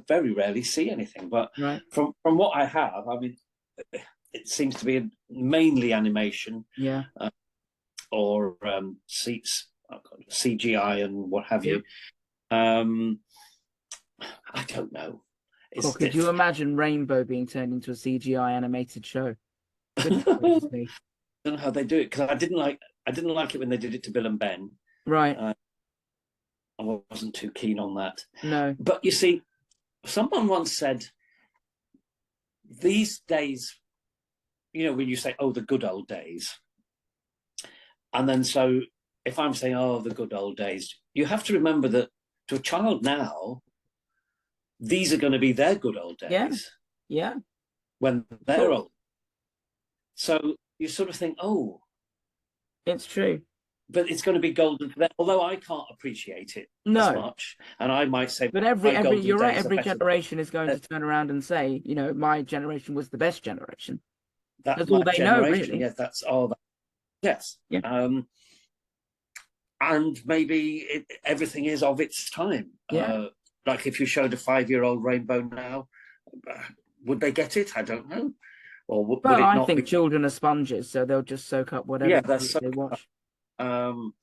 very rarely see anything. But Right. from what I have, I mean, it seems to be mainly animation. Yeah. Or seats, CGI and what have you. I don't know. Or could you imagine Rainbow being turned into a CGI animated show? I don't know how they do it, because I didn't like it when they did it to Bill and Ben. Right. I wasn't too keen on that. No. But you see, someone once said, these days, when you say, oh, the good old days, and then so if I'm saying, oh, the good old days, you have to remember that to a child now, these are going to be their good old days. Yeah. When they're old. So you sort of think, oh. It's true. But it's going to be golden for them, although I can't appreciate it as much. And I might say, but you're right, every generation is going to turn around and say, my generation was the best generation. That's all they know, really. Yes, that's all. Yes. Yeah. And maybe everything is of its time. Yeah. Like if you showed a 5-year-old Rainbow now, would they get it? I don't know. Or would it not? I think children are sponges, so they'll just soak up whatever they watch. No,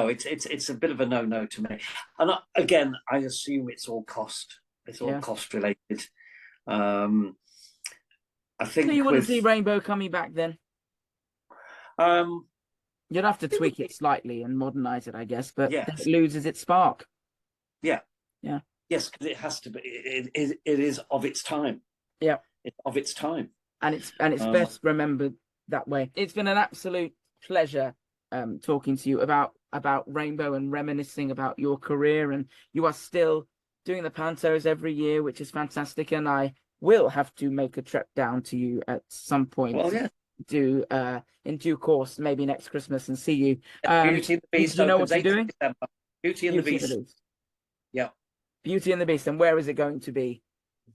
it's a bit of a no to me. And again, I assume it's all cost. It's all cost related. I think. So you wouldn't see Rainbow coming back then? You'd have to tweak it slightly and modernize it, I guess, but it loses its spark. Yeah. Yeah. Yes, because it has to be. It is of its time. Yeah. It's of its time. And it's best remembered that way. It's been an absolute pleasure talking to you about Rainbow and reminiscing about your career, and you are still doing the pantos every year, which is fantastic, and I will have to make a trip down to you at some point. Well, yeah. Do in due course, maybe next Christmas, and see you. Beauty and the Beast. Do you know what you're doing? Beauty and the Beast. Yeah. Beauty and the Beast. And where is it going to be?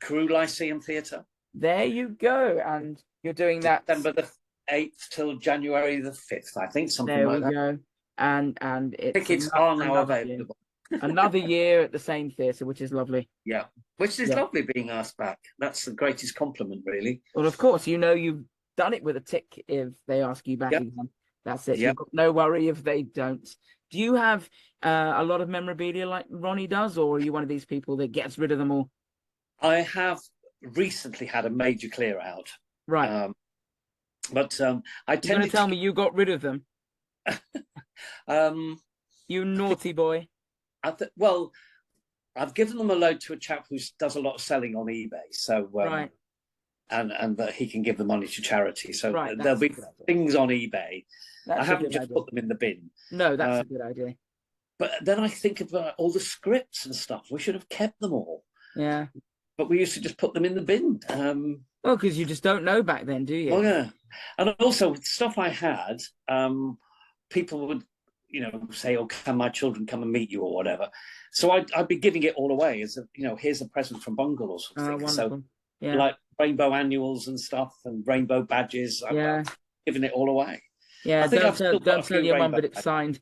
Crewe Lyceum Theatre. There you go. And you're doing that December the 8th till January the 5th, I think, something like that. There we go. And tickets are now available. Another year at the same theatre, which is lovely. Yeah, which is lovely being asked back. That's the greatest compliment, really. Well, of course, you've done it with a tick if they ask you back again. That's it. You've got no worry if they don't. Do you have a lot of memorabilia like Ronnie does, or are you one of these people that gets rid of them all? I have recently had a major clear out. Right. But I tend You're going to tell me you got rid of them? You naughty boy. Well, I've given them a load to a chap who does a lot of selling on eBay. So right. And that he can give the money to charity. So there'll be things on eBay. I haven't just put them in the bin. No, that's a good idea. But then I think about all the scripts and stuff. We should have kept them all. Yeah. But we used to just put them in the bin. Well, because you just don't know back then, do you? Oh, yeah. And also, with stuff I had, people would, say, oh, can my children come and meet you or whatever. So I'd be giving it all away as here's a present from Bungle or something. Wonderful. So, like rainbow annuals and stuff and rainbow badges. I'm giving it all away. Yeah, don't tell your mum that it's signed.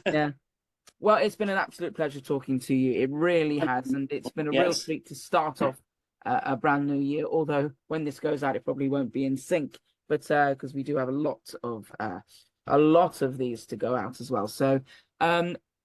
Yeah. Well, it's been an absolute pleasure talking to you. It really has, and it's been a real treat to start off a brand new year. Although when this goes out, it probably won't be in sync, but because we do have a lot of these to go out as well. So,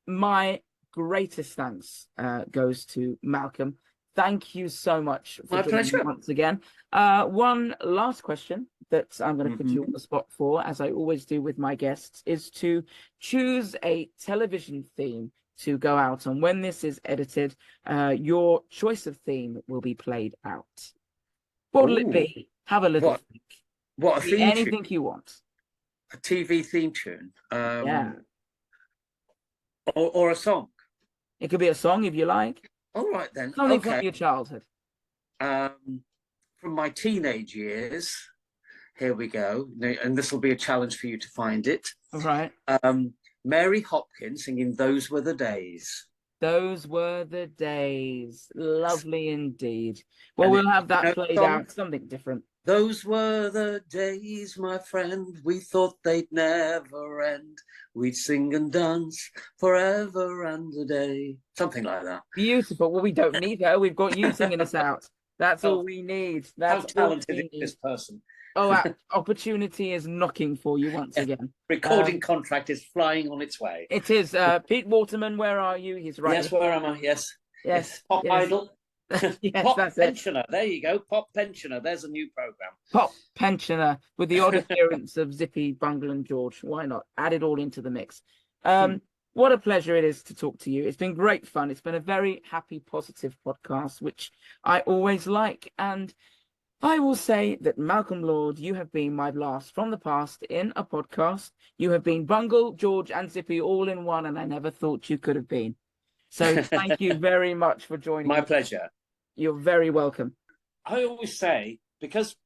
my greatest thanks goes to Malcolm. Thank you so much for joining me once again. One last question that I'm going to put you on the spot for, as I always do with my guests, is to choose a television theme to go out on. When this is edited, your choice of theme will be played out. What will it be? Have a little think. What a theme anything tune? You want. A TV theme tune? Yeah. Or a song? It could be a song if you like. All right, then. Something from your childhood. From my teenage years, here we go. And this will be a challenge for you to find it. All right. Mary Hopkins singing Those Were the Days. Those were the days. Lovely indeed. Well, we'll have that played out. Something different. Those were the days, my friend, we thought they'd never end. We'd sing and dance forever and a day. Something like that. Beautiful. Well, we don't need her. We've got you singing us out. That's all we need. That's How all talented we is need. this person? Oh, opportunity is knocking for you once again. Recording contract is flying on its way. It is. Pete Waterman, where are you? He's right. Yes, where am I? Yes. Yes. Pop yes. Idol. Yes, Pop that's Pensioner. It. There you go. Pop Pensioner. There's a new program. Pop Pensioner with the odd appearance of Zippy, Bungle, and George. Why not? Add it all into the mix. What a pleasure it is to talk to you. It's been great fun. It's been a very happy, positive podcast, which I always like. And I will say that Malcolm Lord, you have been my blast from the past in a podcast. You have been Bungle, George, and Zippy all in one, and I never thought you could have been. So thank you very much for joining me. My pleasure. You're very welcome. I always say, because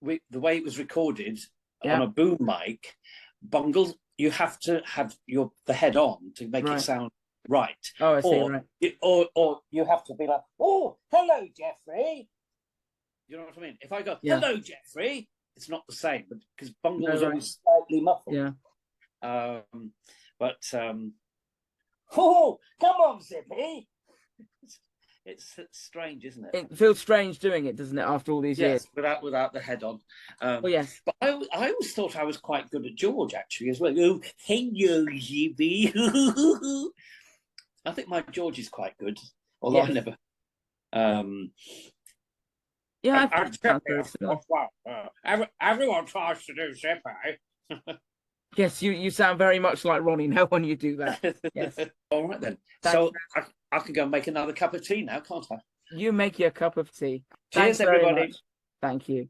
the way it was recorded on a boom mic, Bungle, you have to have the head on to make it sound right. Oh, I see, right. Or you have to be like, oh, hello, Jeffrey. You know what I mean? If I go, hello, Jeffrey, it's not the same, but because Bungle is always slightly muffled. Yeah. Oh, come on, Zippy. It's strange, isn't it? It feels strange doing it, doesn't it, after all these years? Without the head on. Yes. But I always thought I was quite good at George, actually, as well. Oh, hello, Zippy. I think my George is quite good, although I never... Yeah, I think everyone tries to do Zippy. Yes, you sound very much like Ronnie. No one you do that. Yes. All right, then. So I can go and make another cup of tea now, can't I? You make your cup of tea. Cheers, Thanks very everybody. much. Thank you.